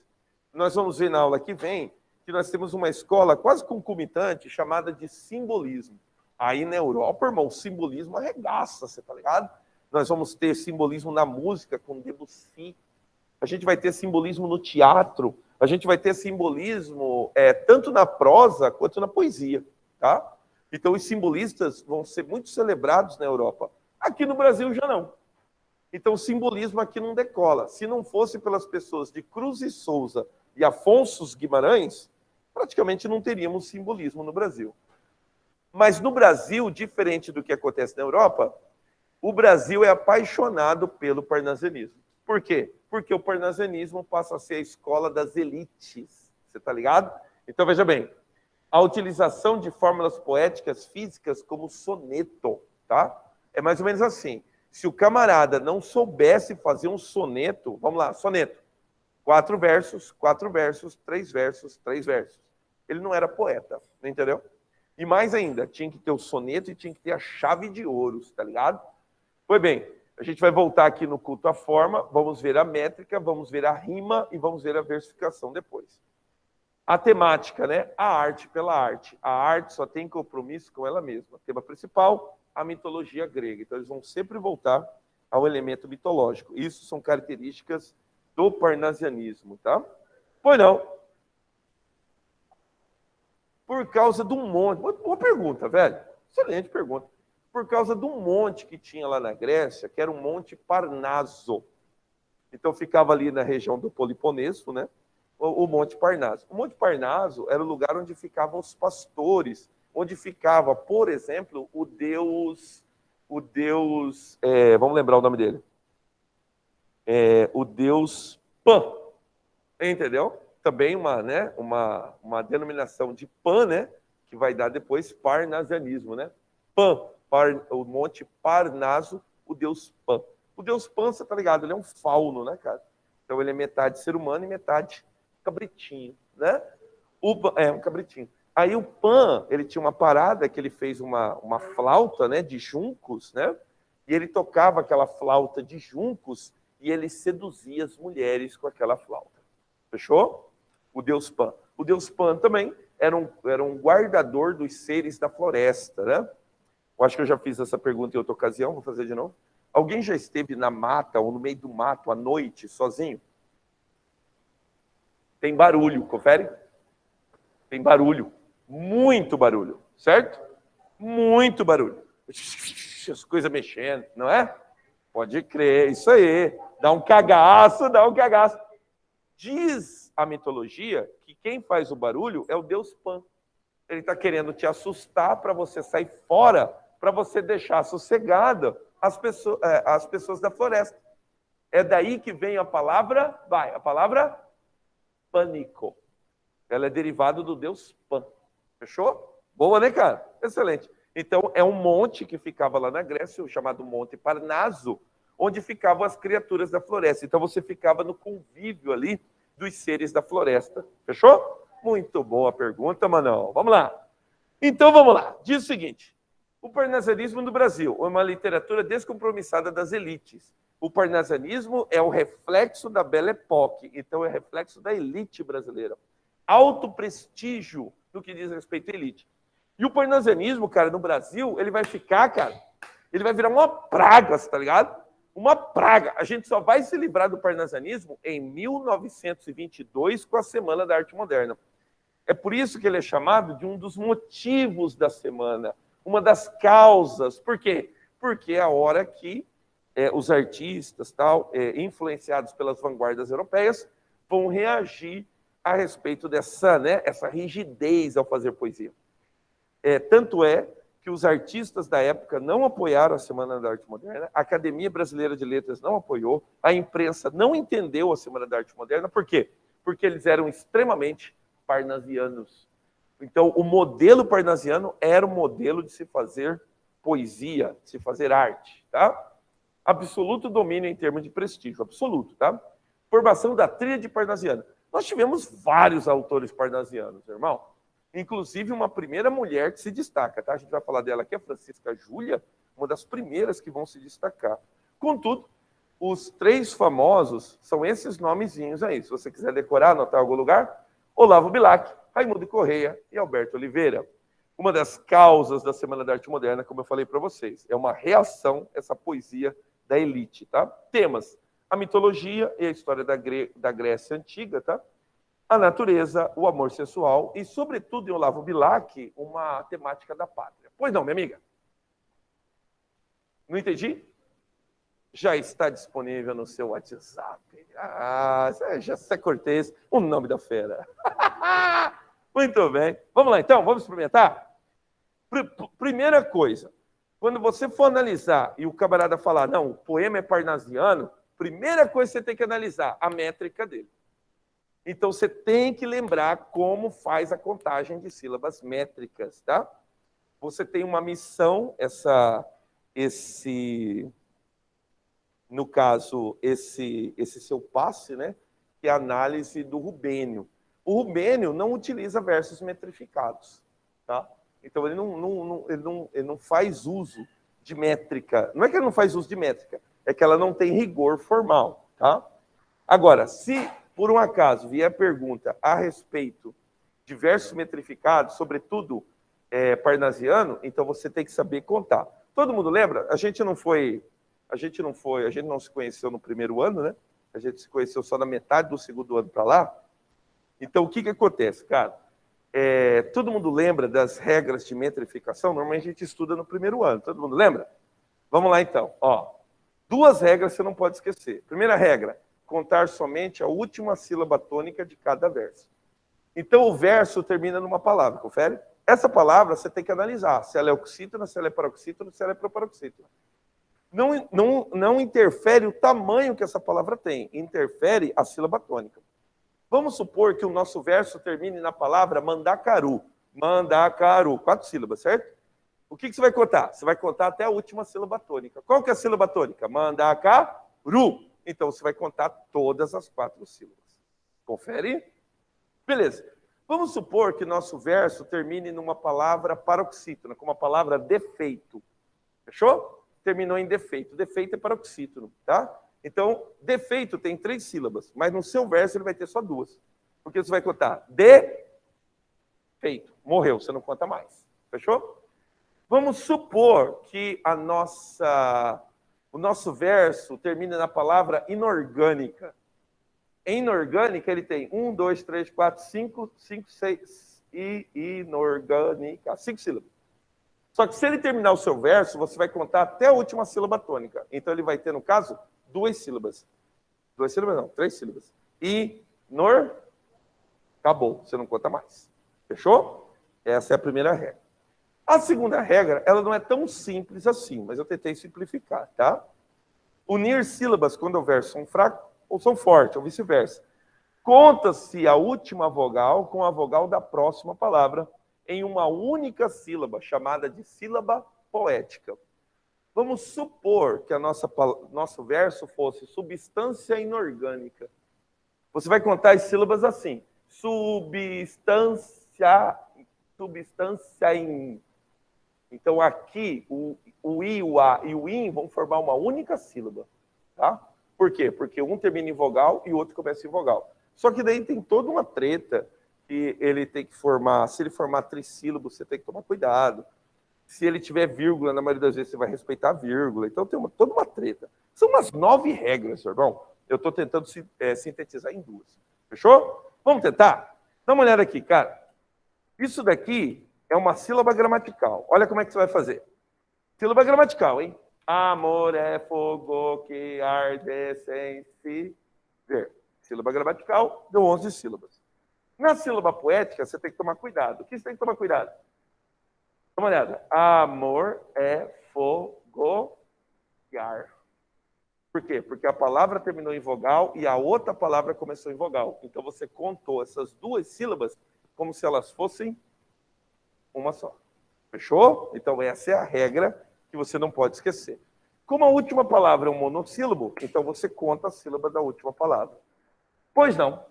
Nós vamos ver na aula que vem que nós temos uma escola quase concomitante chamada de simbolismo. Aí na Europa, irmão, o simbolismo arregaça, você tá ligado? Nós vamos ter simbolismo na música com Debussy. A gente vai ter simbolismo no teatro. A gente vai ter simbolismo tanto na prosa quanto na poesia, tá? Então os simbolistas vão ser muito celebrados na Europa. Aqui no Brasil já não. Então o simbolismo aqui não decola. Se não fosse pelas pessoas de Cruz e Souza e Afonso Guimarães, praticamente não teríamos simbolismo no Brasil. Mas no Brasil, diferente do que acontece na Europa, o Brasil é apaixonado pelo parnasianismo. Por quê? Porque o parnasianismo passa a ser a escola das elites. Você tá ligado? Então veja bem, a utilização de fórmulas poéticas físicas como soneto, tá? É mais ou menos assim. Se o camarada não soubesse fazer um soneto, vamos lá, soneto. 4 versos, 4 versos, 3 versos, 3 versos. Ele não era poeta, entendeu? E mais ainda, tinha que ter o soneto e tinha que ter a chave de ouro, tá ligado? Pois bem, a gente vai voltar aqui no culto à forma, vamos ver a métrica, vamos ver a rima e vamos ver a versificação depois. A temática, né? A arte pela arte. A arte só tem compromisso com ela mesma. O tema principal, a mitologia grega. Então, eles vão sempre voltar ao elemento mitológico. Isso são características do parnasianismo, tá? Pois não. Por causa de um monte... Boa pergunta, velho. Excelente pergunta. Por causa de um monte que tinha lá na Grécia, que era um monte Parnaso. Então, ficava ali na região do Peloponeso, né? O Monte Parnaso. O Monte Parnaso era o lugar onde ficavam os pastores, onde ficava, por exemplo, o deus, vamos lembrar o nome dele, o deus Pan, entendeu? Também uma denominação de Pan, né? Que vai dar depois parnasianismo, né? Pan, o Monte Parnaso, o deus Pan. O deus Pan, você tá ligado? Ele é um fauno, né, cara? Então ele é metade ser humano e metade cabritinho, né? Um cabritinho. Aí o Pan, ele tinha uma parada que ele fez uma flauta, né, de juncos, né? E ele tocava aquela flauta de juncos e ele seduzia as mulheres com aquela flauta. Fechou? O deus Pan. O deus Pan também era um guardador dos seres da floresta, né? Eu acho que eu já fiz essa pergunta em outra ocasião, vou fazer de novo. Alguém já esteve na mata ou no meio do mato à noite, sozinho? Tem barulho, confere? Tem barulho. Muito barulho, certo? Muito barulho. As coisas mexendo, não é? Pode crer, isso aí. Dá um cagaço, dá um cagaço. Diz a mitologia que quem faz o barulho é o deus Pan. Ele está querendo te assustar para você sair fora, para você deixar sossegada as pessoas da floresta. É daí que vem a palavra pânico. Ela é derivada do deus Pan. Fechou? Boa, né, cara? Excelente. Então, é um monte que ficava lá na Grécia, o chamado Monte Parnaso, onde ficavam as criaturas da floresta. Então, você ficava no convívio ali dos seres da floresta. Fechou? Muito boa pergunta, Manão. Vamos lá. Então, vamos lá. Diz o seguinte. O parnasianismo no Brasil é uma literatura descompromissada das elites. O parnasianismo é o reflexo da Belle Époque, então é reflexo da elite brasileira. Alto prestígio no que diz respeito à elite. E o parnasianismo, cara, no Brasil, ele vai ficar, cara, ele vai virar uma praga, tá ligado? Uma praga. A gente só vai se livrar do parnasianismo em 1922 com a Semana da Arte Moderna. É por isso que ele é chamado de um dos motivos da semana, uma das causas. Por quê? Porque é a hora que os artistas, influenciados pelas vanguardas europeias, vão reagir a respeito dessa, essa rigidez ao fazer poesia. Tanto é que os artistas da época não apoiaram a Semana da Arte Moderna, a Academia Brasileira de Letras não apoiou, a imprensa não entendeu a Semana da Arte Moderna. Por quê? Porque eles eram extremamente parnasianos. Então, o modelo parnasiano era o modelo de se fazer poesia, de se fazer arte, tá? Absoluto domínio em termos de prestígio, absoluto, tá? Formação da tríade parnasiana. Nós tivemos vários autores parnasianos, irmão. Inclusive uma primeira mulher que se destaca, tá? A gente vai falar dela aqui, a Francisca Júlia, uma das primeiras que vão se destacar. Contudo, os três famosos são esses nomezinhos aí. Se você quiser decorar, anotar em algum lugar, Olavo Bilac, Raimundo Correia e Alberto Oliveira. Uma das causas da Semana da Arte Moderna, como eu falei para vocês, é uma reação a essa poesia da elite, tá? Temas: a mitologia e a história da Grécia Antiga, tá? A natureza, o amor sensual e, sobretudo, em Olavo Bilac, uma temática da pátria. Pois não, minha amiga? Não entendi? Já está disponível no seu WhatsApp. Ah, José Cortez, o nome da fera. Muito bem. Vamos lá, então? Vamos experimentar? Primeira coisa, quando você for analisar e o camarada falar, não, o poema é parnasiano, primeira coisa que você tem que analisar, a métrica dele. Então, você tem que lembrar como faz a contagem de sílabas métricas, tá? Você tem uma missão, no caso, esse seu passe, né? Que é a análise do Rubênio. O Rubênio não utiliza versos metrificados, tá? Então, ele não faz uso de métrica. Não é que ele não faz uso de métrica, é que ela não tem rigor formal, tá? Agora, se por um acaso vier pergunta a respeito de versos metrificados, sobretudo parnasiano, então você tem que saber contar. Todo mundo lembra? A gente não se conheceu no primeiro ano, né? A gente se conheceu só na metade do segundo ano para lá. Então, o que acontece, cara? Todo mundo lembra das regras de metrificação? Normalmente a gente estuda no primeiro ano. Todo mundo lembra? Vamos lá, então. Ó, 2 regras você não pode esquecer. Primeira regra: contar somente a última sílaba tônica de cada verso. Então, o verso termina numa palavra, confere? Essa palavra você tem que analisar se ela é oxítona, se ela é paroxítona, se ela é proparoxítona. Não interfere o tamanho que essa palavra tem, interfere a sílaba tônica. Vamos supor que o nosso verso termine na palavra mandacaru. Mandacaru, 4 sílabas, certo? O que você vai contar? Você vai contar até a última sílaba tônica. Qual que é a sílaba tônica? Mandacaru. Então, você vai contar todas as 4 sílabas. Confere? Beleza. Vamos supor que nosso verso termine numa palavra paroxítona, com uma palavra defeito. Fechou? Terminou em defeito. Defeito é paroxítono, tá? Então, defeito tem 3 sílabas, mas no seu verso ele vai ter só 2. Porque você vai contar defeito. Morreu, você não conta mais. Fechou? Vamos supor que o nosso verso termina na palavra inorgânica. Em inorgânica, ele tem 1, 2, 3, 4, 5, 6 e inorgânica. 5 sílabas. Só que se ele terminar o seu verso, você vai contar até a última sílaba tônica. Então ele vai ter, no caso, 2 sílabas. 2 sílabas não, 3 sílabas. Acabou, você não conta mais. Fechou? Essa é a primeira regra. A segunda regra, ela não é tão simples assim, mas eu tentei simplificar, tá? Unir sílabas quando o verso são fracos ou são fortes, ou vice-versa. Conta-se a última vogal com a vogal da próxima palavra em uma única sílaba, chamada de sílaba poética. Vamos supor que nosso verso fosse substância inorgânica. Você vai contar as sílabas assim. Substância in. Então, aqui, o I, o A e o IN vão formar uma única sílaba. Tá? Por quê? Porque um termina em vogal e o outro começa em vogal. Só que daí tem toda uma treta que ele tem que formar. Se ele formar trissílabos, você tem que tomar cuidado. Se ele tiver vírgula, na maioria das vezes você vai respeitar a vírgula. Então tem toda uma treta. São umas 9 regras, irmão. Eu estou tentando sintetizar em 2. Fechou? Vamos tentar? Dá uma olhada aqui, cara. Isso daqui é uma sílaba gramatical. Olha como é que você vai fazer. Sílaba gramatical, hein? Amor é fogo que arde sem se ver. Sílaba gramatical, deu 11 sílabas. Na sílaba poética, você tem que tomar cuidado. O que você tem que tomar cuidado? Dá uma olhada. Amor é fogogar. Por quê? Porque a palavra terminou em vogal e a outra palavra começou em vogal. Então você contou essas duas sílabas como se elas fossem uma só. Fechou? Então essa é a regra que você não pode esquecer. Como a última palavra é um monossílabo, então você conta a sílaba da última palavra. Pois não.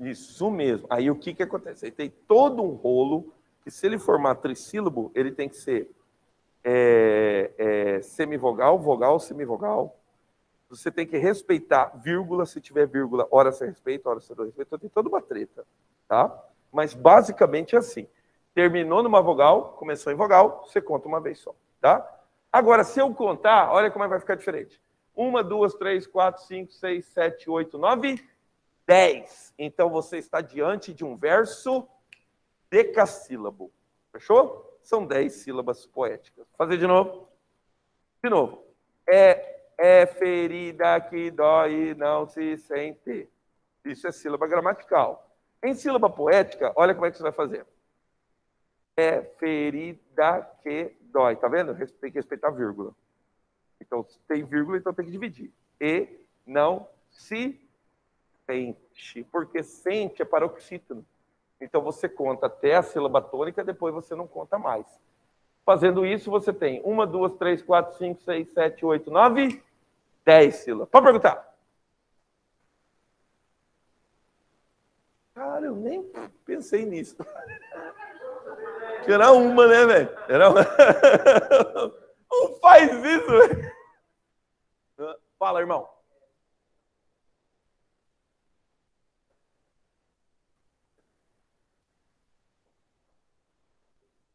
Isso mesmo. Aí o que acontece? Aí tem todo um rolo que, se ele formar trissílabo, ele tem que ser semivogal, vogal, semivogal. Você tem que respeitar vírgula, se tiver vírgula, hora você respeita, hora você não respeita. Então tem toda uma treta, tá? Mas basicamente é assim. Terminou numa vogal, começou em vogal, você conta uma vez só, tá? Agora, se eu contar, olha como é que vai ficar diferente. 1, 2, 3, 4, 5, 6, 7, 8, 9, 10. Então você está diante de um verso decassílabo. Fechou? São 10 sílabas poéticas. Vou fazer de novo. De novo. É ferida que dói e não se sente. Isso é sílaba gramatical. Em sílaba poética, olha como é que você vai fazer. É ferida que dói. Tá vendo? Tem que respeitar a vírgula. Então, tem vírgula, então tem que dividir. E não se sente. Porque sente é paroxítono. Então, você conta até a sílaba tônica, depois você não conta mais. Fazendo isso, você tem 1, 2, 3, 4, 5, 6, 7, 8, 9, 10 sílabas. Pode perguntar. Cara, eu nem pensei nisso. Que era uma, né, velho? Era uma. Não faz isso, velho. Fala, irmão.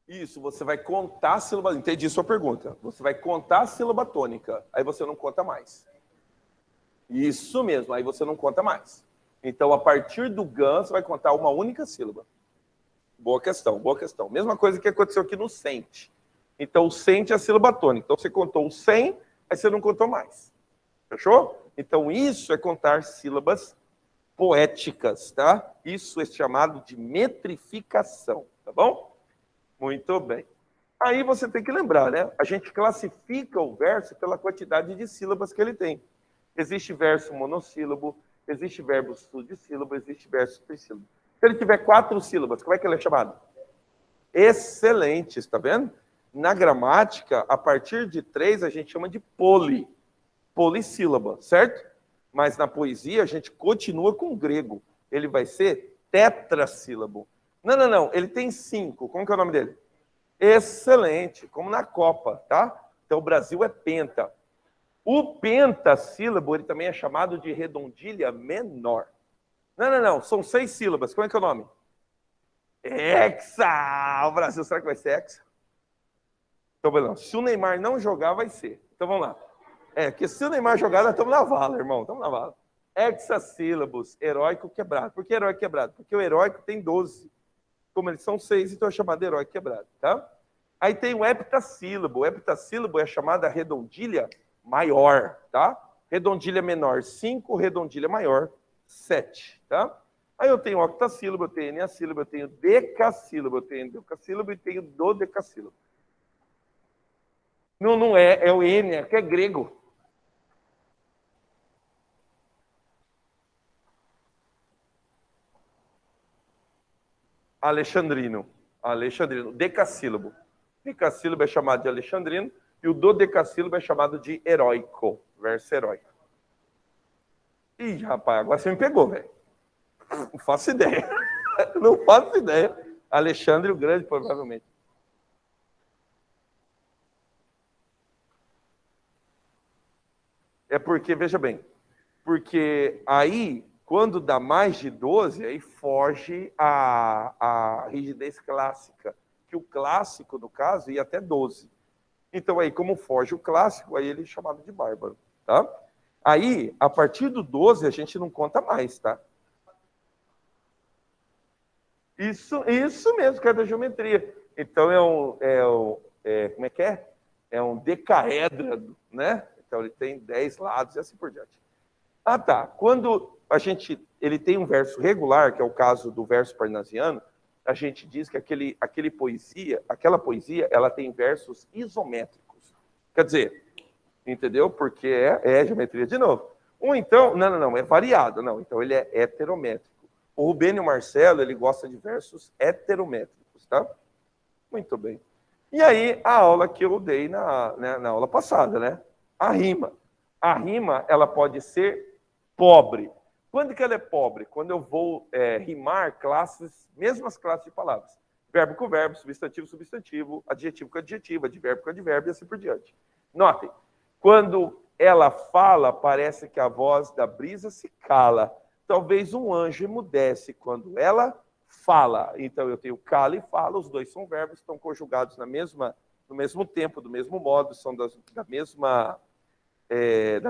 Isso, você vai contar a sílaba. Entendi sua pergunta. Você vai contar a sílaba tônica, aí você não conta mais. Isso mesmo, aí você não conta mais. Então, a partir do GAN, você vai contar uma única sílaba. Boa questão, boa questão. Mesma coisa que aconteceu aqui no sente. Então, o sente é a sílaba tônica. Então, você contou o sem, aí você não contou mais. Fechou? Então, isso é contar sílabas poéticas, tá? Isso é chamado de metrificação, tá bom? Muito bem. Aí você tem que lembrar, né? A gente classifica o verso pela quantidade de sílabas que ele tem. Existe verso monossílabo, existe verbo sudissílabo, existe verso trissílabo. Se ele tiver 4 sílabas, como é que ele é chamado? Excelente, está vendo? Na gramática, a partir de 3, a gente chama de polissílaba, certo? Mas na poesia, a gente continua com o grego. Ele vai ser tetrassílabo. Não. Ele tem 5. Como que é o nome dele? Excelente. Como na Copa, tá? Então, o Brasil é penta. O pentassílabo, ele também é chamado de redondilha menor. Não. São 6 sílabas. Como é que é o nome? Hexa! O Brasil, será que vai ser hexa? Então, não. Se o Neymar não jogar, vai ser. Então, vamos lá. Porque se o Neymar jogar, nós estamos na vala, irmão. Estamos na vala. Hexassílabos, heróico quebrado. Por que heróico quebrado? Porque o heróico tem 12. Como eles são 6, então é chamado heróico quebrado, tá? Aí tem o heptassílabo. O heptassílabo é chamada redondilha maior, tá? Redondilha menor, 5. Redondilha maior, 7, tá? Aí eu tenho octassílabo, eu tenho eneassílabo, eu tenho decassílabo, eu tenho decassílabo e tenho dodecassílabo. Não é o ene, que é grego. Alexandrino. Decassílabo. Decassílabo é chamado de alexandrino e o dodecassílabo é chamado de heróico, verso heróico. Ih, rapaz, agora você me pegou, velho. Não faço ideia. Não faço ideia. Alexandre o Grande, provavelmente. É porque, veja bem, porque aí, quando dá mais de 12, aí foge a rigidez clássica, que o clássico, no caso, ia até 12. Então, aí, como foge o clássico, aí ele é chamado de bárbaro, tá? Aí, a partir do 12, a gente não conta mais, tá? Isso mesmo, que é da geometria. Então, como é que é? É um decaédrado, né? Então, ele tem 10 lados e assim por diante. Ah, tá. Quando ele tem um verso regular, que é o caso do verso parnasiano. A gente diz que aquela poesia, ela tem versos isométricos. Quer dizer, entendeu? Porque é geometria de novo. Ou então, não, é variado. Não, então ele é heterométrico. O Rubênio Marcelo, ele gosta de versos heterométricos, tá? Muito bem. E aí, a aula que eu dei na aula passada, né? A rima. A rima, ela pode ser pobre. Quando que ela é pobre? Quando eu vou rimar mesmas classes de palavras. Verbo com verbo, substantivo, substantivo, adjetivo com adjetivo, advérbio com advérbio e assim por diante. Notem, quando ela fala, parece que a voz da brisa se cala. Talvez um anjo emudece quando ela fala. Então, eu tenho cala e fala, os dois são verbos, estão conjugados no mesmo tempo, do mesmo modo, são da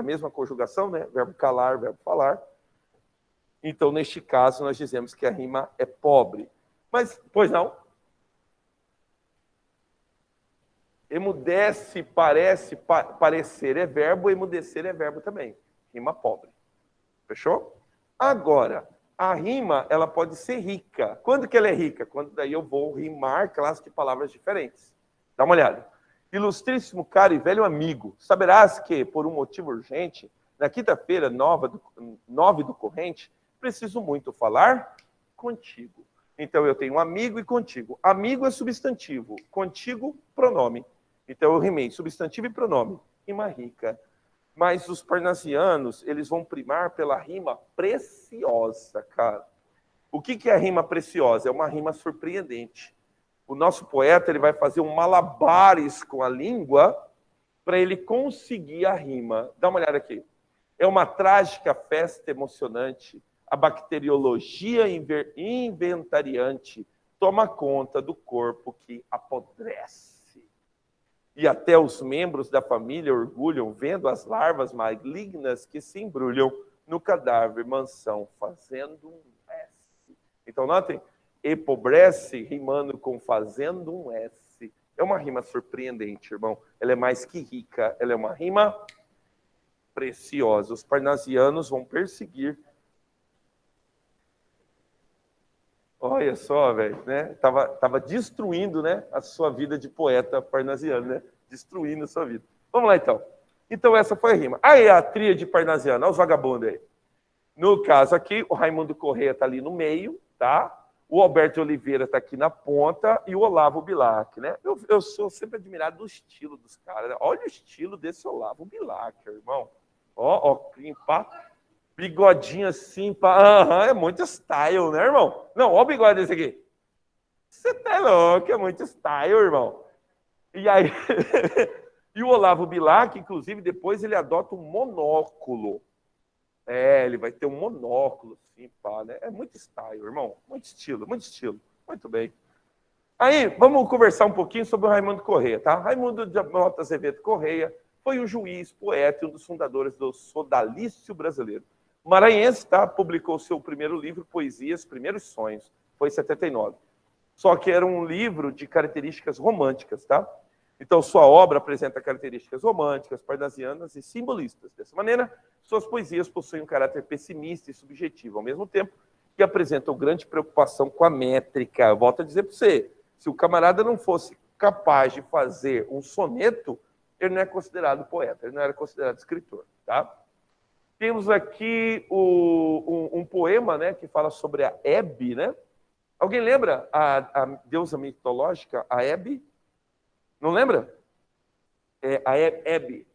mesma conjugação, né? Verbo calar, verbo falar. Então, neste caso, nós dizemos que a rima é pobre. Mas, pois não? Emudece, parecer é verbo, emudecer é verbo também. Rima pobre. Fechou? Agora, a rima, ela pode ser rica. Quando que ela é rica? Quando daí eu vou rimar classes de palavras diferentes. Dá uma olhada. Ilustríssimo caro e velho amigo, saberás que, por um motivo urgente, na quinta-feira 9 do corrente, preciso muito falar contigo. Então, eu tenho amigo e contigo. Amigo é substantivo, contigo, pronome. Então, eu rimei substantivo e pronome. Rima rica. Mas os parnasianos, eles vão primar pela rima preciosa, cara. O que é a rima preciosa? É uma rima surpreendente. O nosso poeta, ele vai fazer um malabares com a língua para ele conseguir a rima. Dá uma olhada aqui. É uma trágica festa emocionante. A bacteriologia inventariante toma conta do corpo que apodrece. E até os membros da família orgulham, vendo as larvas malignas que se embrulham no cadáver mansão, fazendo um S. Então, notem, empobrece rimando com fazendo um S. É uma rima surpreendente, irmão. Ela é mais que rica, ela é uma rima preciosa. Os parnasianos vão perseguir. Olha só, velho, né? Tava destruindo, né, a sua vida de poeta parnasiano, né? Destruindo a sua vida. Vamos lá, então. Então, essa foi a rima. Aí, a tríade parnasiana, olha os vagabundos aí. No caso aqui, o Raimundo Corrêa está ali no meio, tá? O Alberto Oliveira está aqui na ponta e o Olavo Bilac, né? Eu sou sempre admirado do estilo dos caras, né? Olha o estilo desse Olavo Bilac, irmão. Ó, pá. Bigodinho assim, pá. É muito style, né, irmão? Não, ó o bigode desse aqui. Você tá louco, é muito style, irmão. E aí, e o Olavo Bilac, inclusive, depois ele adota um monóculo. Ele vai ter um monóculo, assim, pá, né? É muito style, irmão. Muito estilo, muito estilo. Muito bem. Aí, vamos conversar um pouquinho sobre o Raimundo Corrêa, tá? Raimundo de Mota Azevedo Corrêa foi um juiz, poeta e um dos fundadores do sodalício brasileiro. Maranhense, tá? Publicou seu primeiro livro, Poesias, Primeiros Sonhos. Foi em 79. Só que era um livro de características românticas, tá? Então, sua obra apresenta características românticas, parnasianas e simbolistas. Dessa maneira, suas poesias possuem um caráter pessimista e subjetivo, ao mesmo tempo que apresentam grande preocupação com a métrica. Eu volto a dizer para você, se o camarada não fosse capaz de fazer um soneto, ele não é considerado poeta, ele não era considerado escritor, tá? Temos aqui um poema, né, que fala sobre a Hebe, né? Alguém lembra a deusa mitológica, a Hebe? Não lembra? A Hebe.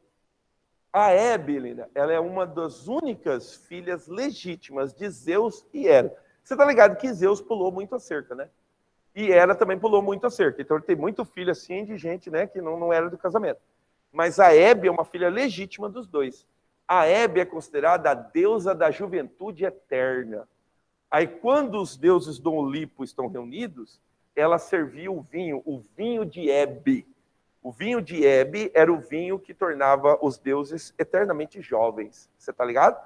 A Hebe, Linda, ela é uma das únicas filhas legítimas de Zeus e Hera. Você tá ligado que Zeus pulou muito a cerca, né? E Hera também pulou muito a cerca. Então ele tem muito filho assim de gente, né, que não era do casamento. Mas a Hebe é uma filha legítima dos dois. A Hebe é considerada a deusa da juventude eterna. Aí, quando os deuses do Olimpo estão reunidos, ela servia o vinho de Hebe. O vinho de Hebe era o vinho que tornava os deuses eternamente jovens. Você tá ligado?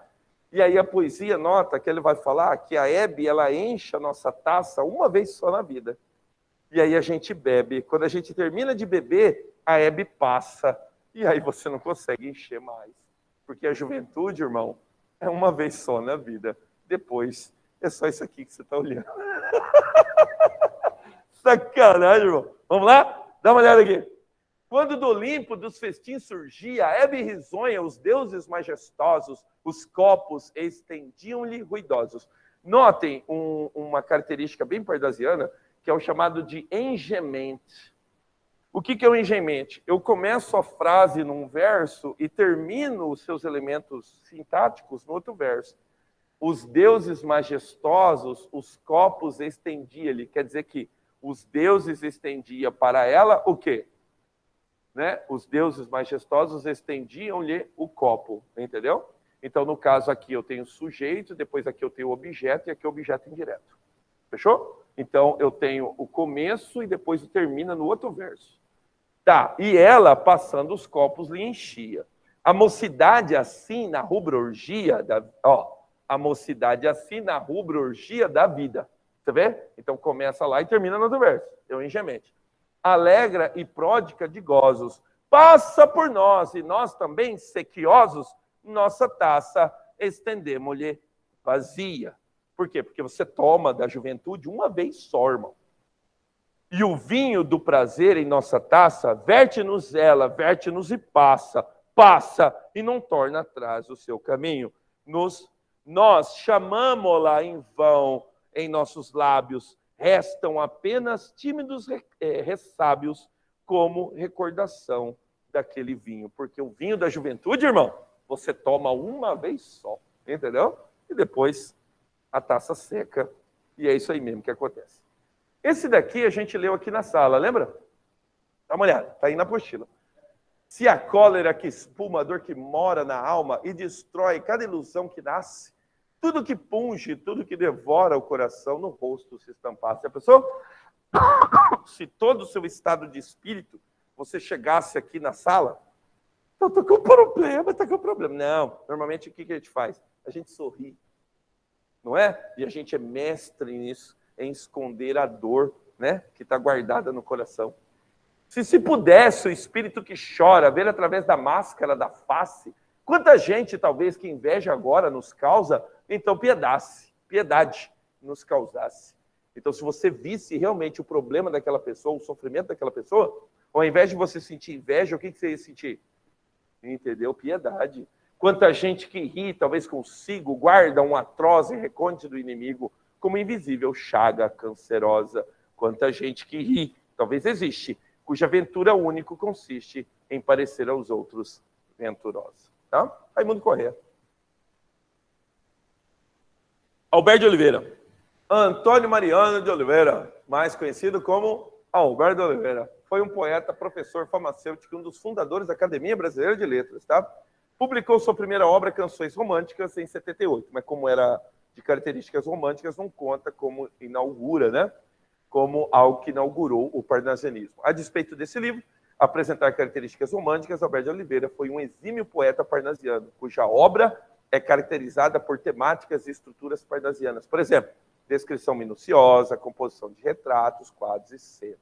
E aí a poesia nota que ele vai falar que a Hebe, ela enche a nossa taça uma vez só na vida. E aí a gente bebe. Quando a gente termina de beber, a Hebe passa. E aí você não consegue encher mais. Porque a juventude, irmão, é uma vez só na vida. depois é só isso aqui que você está olhando. Sacanagem, irmão. Vamos lá? Dá uma olhada aqui. Quando do Olimpo dos festins surgia a hebe risonha, os deuses majestosos, os copos estendiam-lhe ruidosos. Notem uma característica bem pardasiana, que é o chamado de engemente. O que é o engemente? Eu começo a frase num verso e termino os seus elementos sintáticos no outro verso. Os deuses majestosos, os copos estendia-lhe. Quer dizer que os deuses estendiam para ela o quê? Né? Os deuses majestosos estendiam-lhe o copo, entendeu? Então, no caso aqui, eu tenho sujeito, depois aqui eu tenho objeto, e aqui é objeto indireto. Fechou? Então, eu tenho o começo e depois termina no outro verso. Tá, e ela, passando os copos, lhe enchia. A mocidade assim na rubro-orgia, a mocidade assim na rubro-orgia da vida. Você vê? Então, começa lá e termina no outro verso. Eu engemente. Alegra e pródica de gozos, passa por nós, e nós também, sequiosos, nossa taça estendemos-lhe vazia. Por quê? Porque você toma da juventude uma vez só, irmão. E o vinho do prazer em nossa taça, verte-nos ela, verte-nos e passa, passa e não torna atrás o seu caminho. Nós chamamo-la em vão em nossos lábios, restam apenas tímidos ressábios como recordação daquele vinho. Porque o vinho da juventude, irmão, você toma uma vez só, entendeu? E depois a taça seca, e é isso aí mesmo que acontece. Esse daqui a gente leu aqui na sala, lembra? Dá uma olhada, está aí na apostila. Se a cólera que espuma, a dor que mora na alma e destrói cada ilusão que nasce, tudo que punge, tudo que devora o coração, no rosto se estampasse. A pessoa, se todo o seu estado de espírito, você chegasse aqui na sala, eu tô com problema, tá com problema. Não, normalmente o que a gente faz? A gente sorri, não é? E a gente é mestre nisso, em esconder a dor, né, que está guardada no coração. Se pudesse o espírito que chora ver através da máscara da face, quanta gente talvez que inveja agora nos causa, então piedade nos causasse. Então, se você visse realmente o problema daquela pessoa, o sofrimento daquela pessoa, ao invés de você sentir inveja, o que você ia sentir? Entendeu? Piedade. Quanta gente que ri, talvez consigo, guarda um atroz e recôndito do inimigo como invisível chaga cancerosa. Quanta gente que ri, talvez existe, cuja ventura único consiste em parecer aos outros venturosa. Tá? Raimundo Corrêa. Alberto de Oliveira. Antônio Mariano de Oliveira, mais conhecido como Alberto de Oliveira. Foi um poeta, professor farmacêutico, um dos fundadores da Academia Brasileira de Letras. Tá? Publicou sua primeira obra, Canções Românticas, em 78, mas como era de características românticas, não conta como inaugura, né? Como algo que inaugurou o parnasianismo. A despeito desse livro, apresentar características românticas, Alberto de Oliveira foi um exímio poeta parnasiano, cuja obra é caracterizada por temáticas e estruturas parnasianas. Por exemplo, descrição minuciosa, composição de retratos, quadros e cenas.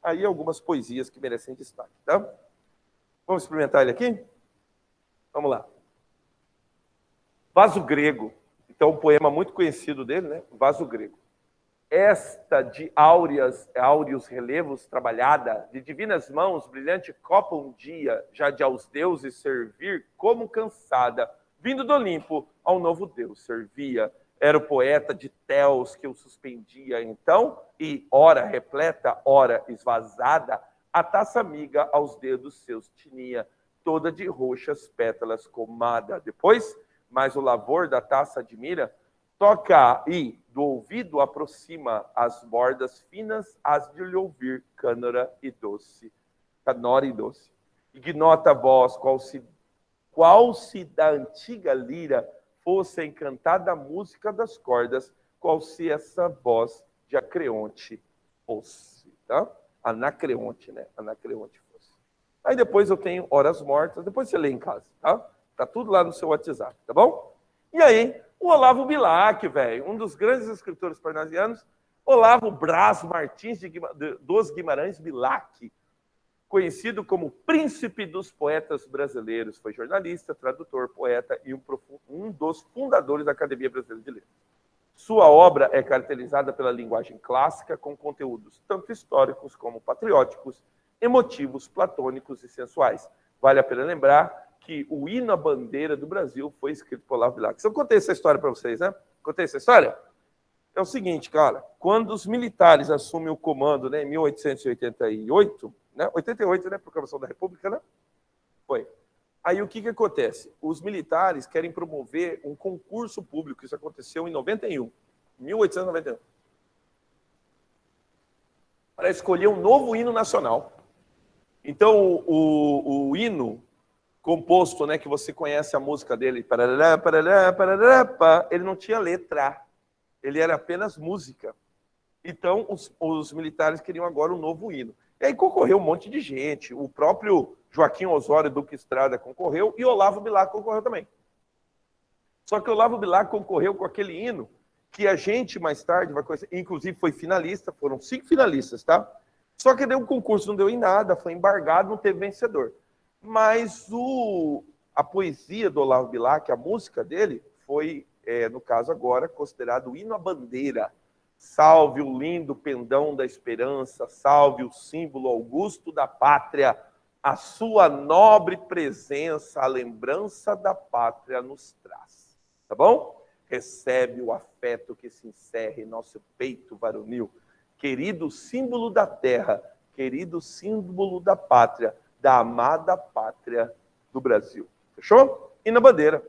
Aí algumas poesias que merecem destaque, tá? Vamos experimentar ele aqui? Vamos lá. Vaso Grego. Então, um poema muito conhecido dele, né? Vaso Grego. Esta de áureos relevos trabalhada, de divinas mãos, brilhante copa um dia, já de aos deuses servir, como cansada, vindo do Olimpo, ao novo Deus servia. Era o poeta de Teos que o suspendia então, e ora repleta, ora esvazada, a taça amiga aos dedos seus tinha, toda de roxas pétalas comada. Depois, mais o lavor da taça admira, toca e do ouvido aproxima as bordas finas, as de lhe ouvir canora e doce. Ignota a voz, qual se da antiga lira fosse a encantada música das cordas, qual se essa voz de Acreonte fosse, tá? Anacreonte, né? Anacreonte fosse. Aí depois eu tenho Horas Mortas, depois você lê em casa, tá? Tá tudo lá no seu WhatsApp, tá bom? E aí, o Olavo Bilac, velho, um dos grandes escritores parnasianos, Olavo Braz Martins dos Guimarães Bilac. conhecido como Príncipe dos Poetas Brasileiros. Foi jornalista, tradutor, poeta e um dos fundadores da Academia Brasileira de Letras. Sua obra é caracterizada pela linguagem clássica, com conteúdos tanto históricos como patrióticos, emotivos, platônicos e sensuais. Vale a pena lembrar que o hino à bandeira do Brasil foi escrito por Olavo Bilac. Eu contei essa história para vocês, né? Contei essa história? É o seguinte, cara, quando os militares assumem o comando, né, em 1888, né, 88, né, proclamação da República, né? Foi. Aí o que acontece? Os militares querem promover um concurso público, isso aconteceu em 1891, para escolher um novo hino nacional. Então, o hino composto, né, que você conhece a música dele, parará, parará, parará, pá, ele não tinha letra, ele era apenas música. Então, os militares queriam agora um novo hino. E aí concorreu um monte de gente, o próprio Joaquim Osório Duque Estrada concorreu e Olavo Bilac concorreu também. Só que Olavo Bilac concorreu com aquele hino que a gente mais tarde vai conhecer, inclusive foi finalista, foram 5 finalistas, tá? Só que deu um concurso, não deu em nada, foi embargado, não teve vencedor. Mas a poesia do Olavo Bilac, a música dele, foi, no caso agora, considerado o hino à bandeira. Salve o lindo pendão da esperança, salve o símbolo augusto da pátria, a sua nobre presença, a lembrança da pátria nos traz. Tá bom? Recebe o afeto que se encerra em nosso peito varonil, querido símbolo da terra, querido símbolo da pátria, da amada pátria do Brasil. Fechou? E na bandeira.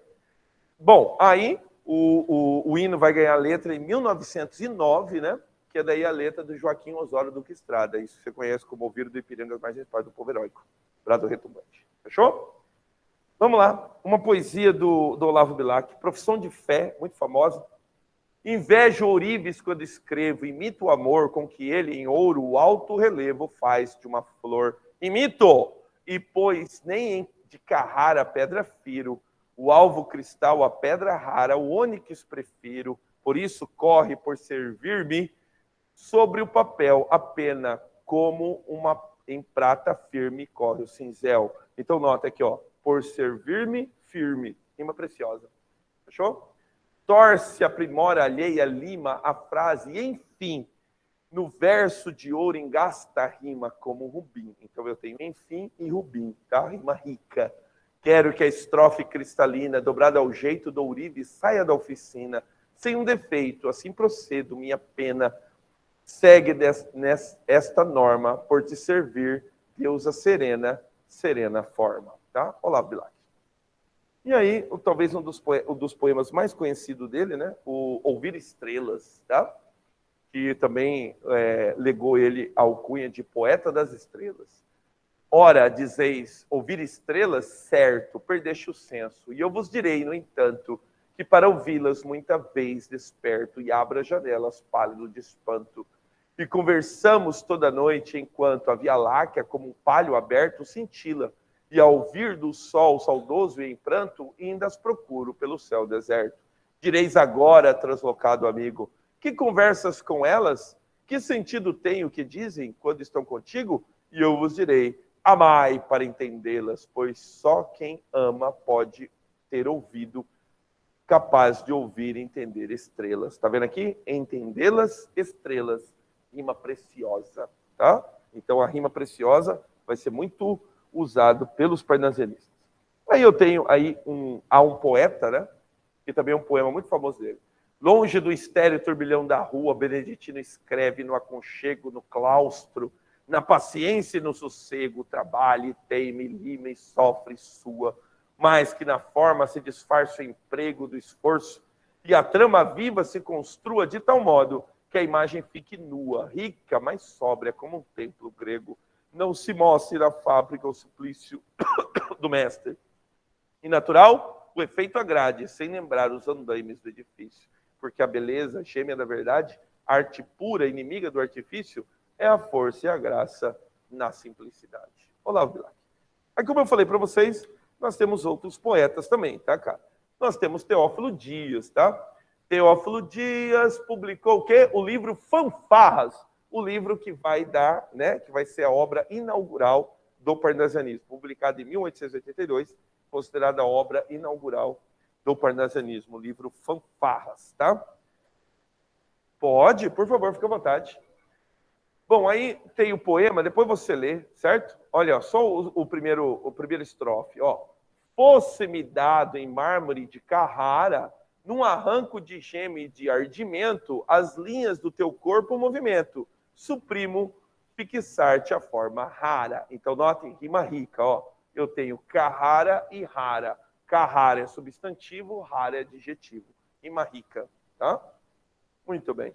Bom, aí o hino vai ganhar letra em 1909, né? Que é daí a letra do Joaquim Osório Duque Estrada. Isso você conhece como Ouvir do Ipiranga, as margens do povo heróico. Brado retumbante. Fechou? Vamos lá. Uma poesia do Olavo Bilac. Profissão de fé, muito famosa. Invejo ourives quando escrevo, imito o amor com que ele em ouro o alto relevo faz de uma flor. Imito! E pois nem de Carrara pedra firo, o alvo cristal a pedra rara, o ônix prefiro, por isso corre por servir-me sobre o papel a pena, como uma em prata firme corre o cinzel. Então nota aqui, ó, por servir-me firme, rima preciosa. Fechou? Torce, aprimora, alheia, lima a frase, e enfim, no verso de ouro engasta a rima como rubim. Então eu tenho enfim e rubim, tá? Rima rica. Quero que a estrofe cristalina, dobrada ao jeito do ourive, saia da oficina, sem um defeito, assim procedo, minha pena. Segue esta norma, por te servir, deusa serena, serena forma. Tá? Olavo Bilac. E aí, talvez um dos poemas mais conhecidos dele, né? O Ouvir Estrelas, tá? Que também legou ele a alcunha de poeta das estrelas. Ora, dizeis, ouvir estrelas, certo, perdeste o senso. E eu vos direi, no entanto, que para ouvi-las muita vez desperto e abro as janelas pálido de espanto. E conversamos toda noite enquanto a Via Láctea, como um palho aberto, cintila. E ao vir do sol saudoso e em pranto, ainda as procuro pelo céu deserto. Direis agora, translocado amigo, que conversas com elas? Que sentido tem o que dizem quando estão contigo? E eu vos direi, amai para entendê-las, pois só quem ama pode ter ouvido capaz de ouvir e entender estrelas. Está vendo aqui? Entendê-las, estrelas. Rima preciosa, tá? Então a rima preciosa vai ser muito usado pelos parnasianistas. Aí eu tenho há um poeta, né? Que também é um poema muito famoso dele. Longe do estéreo turbilhão da rua, Beneditino escreve no aconchego, no claustro, na paciência e no sossego, trabalhe, teime, lima e sofre sua, mas que na forma se disfarça o emprego do esforço e a trama viva se construa de tal modo que a imagem fique nua, rica, mas sóbria como um templo grego. Não se mostre na fábrica o suplício do mestre. E natural, o efeito agrade, sem lembrar os andaimes do edifício. Porque a beleza, gêmea da verdade, arte pura, inimiga do artifício, é a força e a graça na simplicidade. Olavo Bilac. Aí, como eu falei para vocês, nós temos outros poetas também, tá, cara? Nós temos Teófilo Dias, tá? Teófilo Dias publicou o quê? O livro Fanfarras, o livro que vai dar, né, que vai ser a obra inaugural do Parnasianismo, publicada em 1882, considerada a obra inaugural do Parnasianismo, o livro Fanfarras, tá? Pode, por favor, fique à vontade. Bom, aí tem o poema, depois você lê, certo? Olha, só o primeiro estrofe, ó. Fosse-me dado em mármore de Carrara, num arranco de geme e de ardimento, as linhas do teu corpo o movimento, suprimo fixar-te a forma rara. Então, notem, rima rica, ó. Eu tenho Carrara e rara. Carrara é substantivo, rara é adjetivo. Rima rica, tá? Muito bem.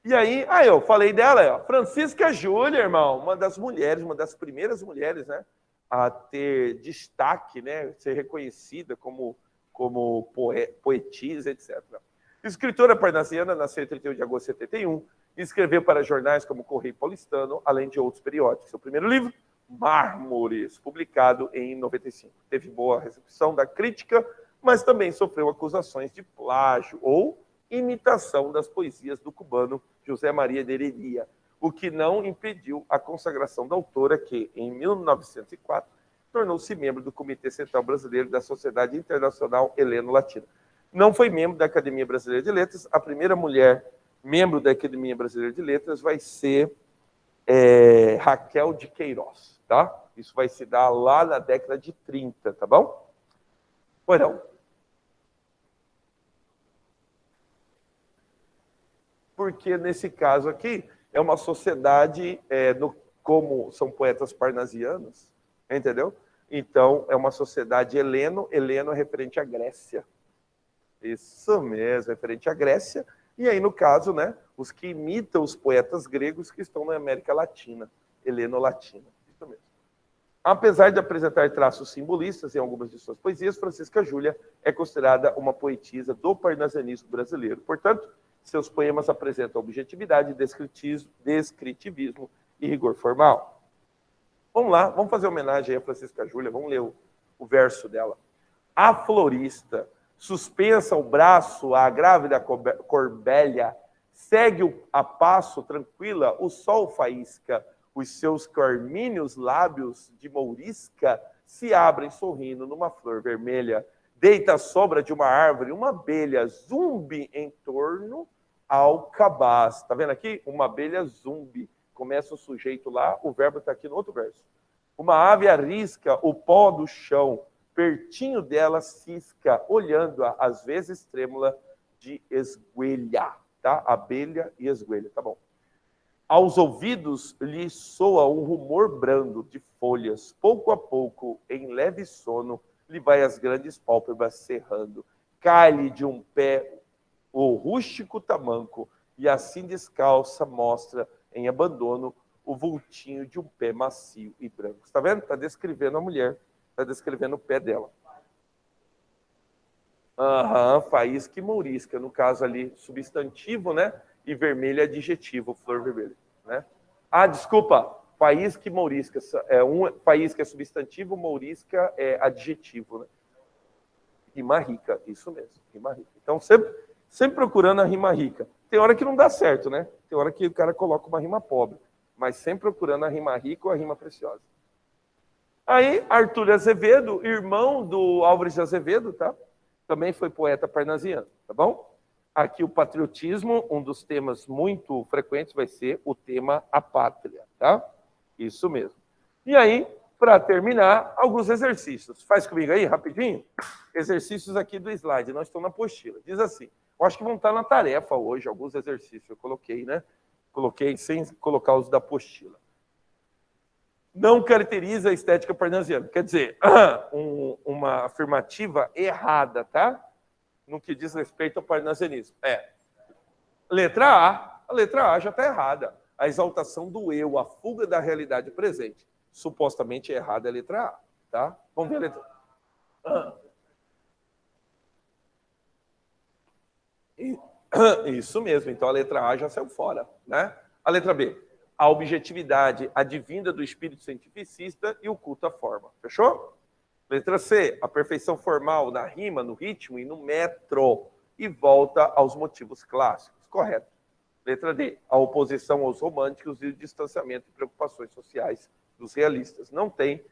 E aí, eu falei dela, ó, Francisca Júlia, irmão, uma das mulheres, uma das primeiras mulheres, né, a ter destaque, né, ser reconhecida como poetisa, etc. Escritora parnasiana, nasceu em 31 de agosto de 71, e escreveu para jornais como Correio Paulistano, além de outros periódicos. Seu primeiro livro, Mármores, publicado em 95. Teve boa recepção da crítica, mas também sofreu acusações de plágio ou imitação das poesias do cubano José Maria de Heredia, o que não impediu a consagração da autora, que, em 1904, tornou-se membro do Comitê Central Brasileiro da Sociedade Internacional Heleno-Latina. Não foi membro da Academia Brasileira de Letras. A primeira mulher membro da Academia Brasileira de Letras vai ser Raquel de Queiroz, tá? Isso vai se dar lá na década de 30, tá bom? Pois não. Porque, nesse caso aqui, é uma sociedade, como são poetas parnasianos, entendeu? Então, é uma sociedade heleno é referente à Grécia. Isso mesmo, referente à Grécia. E aí, no caso, né, os que imitam os poetas gregos que estão na América Latina, heleno-latina. Isso mesmo. Apesar de apresentar traços simbolistas em algumas de suas poesias, Francisca Júlia é considerada uma poetisa do parnasianismo brasileiro. Portanto, seus poemas apresentam objetividade, descritivismo e rigor formal. Vamos lá, vamos fazer homenagem a Francisca Júlia, vamos ler o verso dela. A florista, suspensa o braço à grávida corbélia, segue a passo tranquila, o sol faísca, os seus carmíneos lábios de mourisca se abrem sorrindo numa flor vermelha. Deita a sombra de uma árvore, uma abelha zumbi em torno ao cabaz. Está vendo aqui? Uma abelha zumbi. Começa o sujeito lá, o verbo está aqui no outro verso. Uma ave arrisca o pó do chão, pertinho dela cisca, olhando-a, às vezes trêmula, de esguelha. Tá? Abelha e esguelha, tá bom. Aos ouvidos lhe soa um rumor brando de folhas. Pouco a pouco, em leve sono, lhe vai as grandes pálpebras cerrando. Cai-lhe de um pé o rústico tamanco, e assim descalça mostra em abandono o vultinho de um pé macio e branco. Está vendo? Está descrevendo a mulher, está descrevendo o pé dela. Faísca e mourisca, no caso ali, substantivo, né? E vermelho é adjetivo, flor vermelha, né? Desculpa, faísca e mourisca. Faísca é substantivo, mourisca é adjetivo, né? Rima rica, isso mesmo, rima rica. Então, sempre procurando a rima rica. Tem hora que não dá certo, né? Tem hora que o cara coloca uma rima pobre, mas sempre procurando a rima rica ou a rima preciosa. Aí, Arthur Azevedo, irmão do Álvares de Azevedo, tá? Também foi poeta parnasiano, tá bom? Aqui o patriotismo, um dos temas muito frequentes vai ser o tema a pátria, tá? Isso mesmo. E aí, para terminar, alguns exercícios. Faz comigo aí, rapidinho. Exercícios aqui do slide, nós estamos na apostila. Diz assim, eu acho que vão estar na tarefa hoje, alguns exercícios. Eu coloquei, né? Coloquei sem colocar os da apostila. Não caracteriza a estética parnasiana. Quer dizer, uma afirmativa errada, tá? No que diz respeito ao parnasianismo. Letra A. A letra A já está errada. A exaltação do eu, a fuga da realidade presente. Supostamente errada é a letra A, tá? Vamos ver a letra A. Isso mesmo, então a letra A já saiu fora, né? A letra B. A objetividade advinda do espírito cientificista e o culto à forma. Fechou? Letra C. A perfeição formal na rima, no ritmo e no metro. E volta aos motivos clássicos. Correto. Letra D. A oposição aos românticos e o distanciamento de preocupações sociais dos realistas. Não tem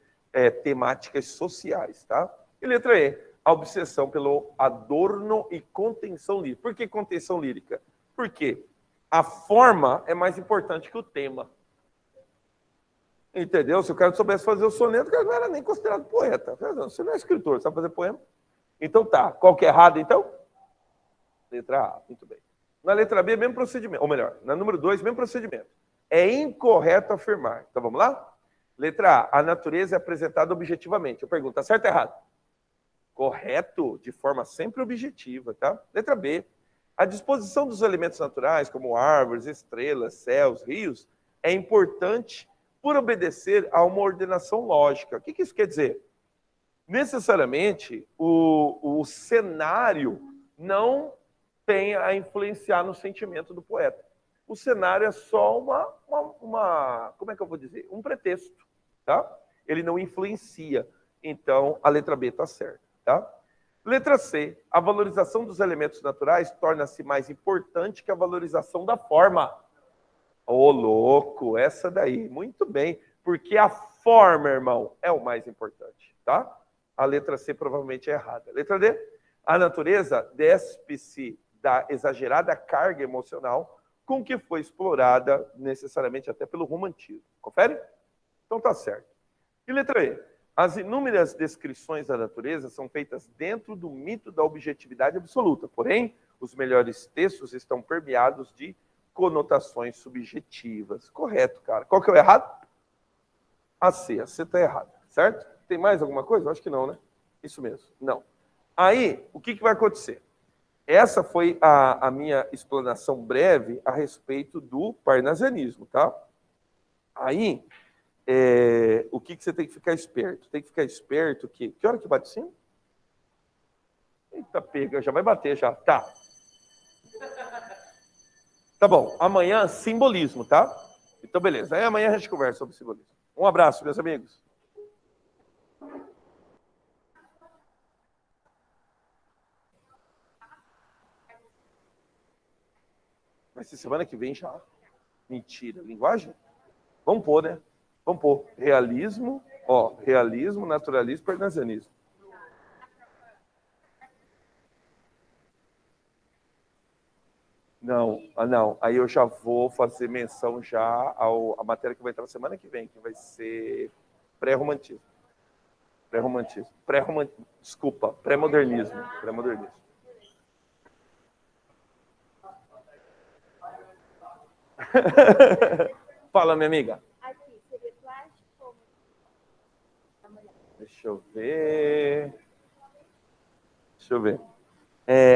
temáticas sociais, tá? E letra E, a obsessão pelo adorno e contenção lírica. Por que contenção lírica? Porque a forma é mais importante que o tema. Entendeu? Se o cara soubesse fazer o soneto, o cara não era nem considerado poeta. Você não é escritor, sabe fazer poema? Então tá. Qual que é errado, então? Letra A, muito bem. Na letra B, mesmo procedimento. Ou melhor, na número 2, mesmo procedimento. É incorreto afirmar. Então vamos lá? Letra A, a natureza é apresentada objetivamente. Eu pergunto, tá certo ou errado? Correto, de forma sempre objetiva, tá? Letra B, a disposição dos elementos naturais, como árvores, estrelas, céus, rios, é importante por obedecer a uma ordenação lógica. O que isso quer dizer? Necessariamente, o cenário não tem a influenciar no sentimento do poeta. O cenário é só como é que eu vou dizer? Um pretexto, tá? Ele não influencia. Então, a letra B está certa, tá? Letra C, a valorização dos elementos naturais torna-se mais importante que a valorização da forma. Ô, louco, essa daí, muito bem, porque a forma, irmão, é o mais importante, tá? A letra C provavelmente é errada. Letra D, a natureza despe-se da exagerada carga emocional com que foi explorada necessariamente até pelo romantismo. Confere? Então tá certo. E letra E, as inúmeras descrições da natureza são feitas dentro do mito da objetividade absoluta, porém, os melhores textos estão permeados de conotações subjetivas. Correto, cara. Qual que é o errado? A C está errada, certo? Tem mais alguma coisa? Eu acho que não, né? Isso mesmo, não. Aí, o que vai acontecer? Essa foi a minha explanação breve a respeito do parnasianismo, tá? Aí, o que você tem que ficar esperto? Tem que ficar esperto que hora que bate sim? Eita, pega, já vai bater já. Tá. Tá bom, amanhã simbolismo, tá? Então, beleza. Aí amanhã a gente conversa sobre simbolismo. Um abraço, meus amigos. Vai ser semana que vem já. Mentira. Linguagem? Vamos pôr, né? Vamos pôr realismo, realismo, naturalismo, parnasianismo. Não. Aí eu já vou fazer menção já à matéria que vai entrar na semana que vem, que vai ser pré-romantismo. Desculpa, pré-modernismo. Fala, minha amiga. Aqui, seria plástico ou... Deixa eu ver.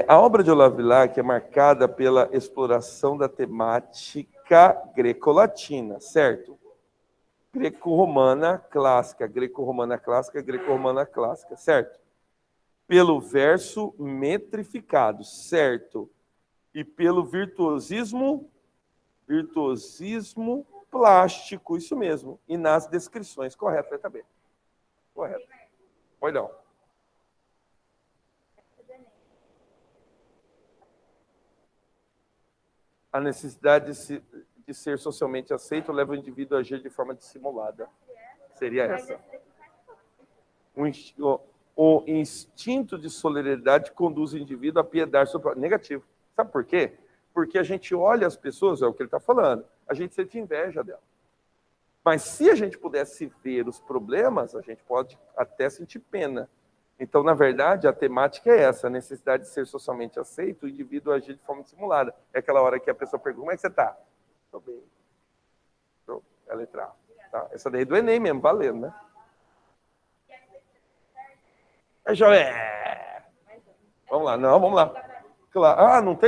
A obra de Olavo Bilac é marcada pela exploração da temática greco-latina, certo? Greco-romana clássica, certo? Pelo verso metrificado, certo? E pelo virtuosismo plástico, isso mesmo. E nas descrições, correto, letra B. Correto. Pois não. A necessidade de ser socialmente aceito leva o indivíduo a agir de forma dissimulada. Seria essa. O instinto de solidariedade conduz o indivíduo a piedade sobre... Negativo. Sabe por quê? Porque a gente olha as pessoas, é o que ele está falando, a gente sente inveja dela. Mas se a gente pudesse ver os problemas, a gente pode até sentir pena. Então, na verdade, a temática é essa, a necessidade de ser socialmente aceito, o indivíduo agir de forma dissimulada. É aquela hora que a pessoa pergunta, como é que você está? Estou bem. É a letra A. Tá? Essa daí é do Enem mesmo, valendo, né? Vamos lá, não, vamos lá. Claro. Não tem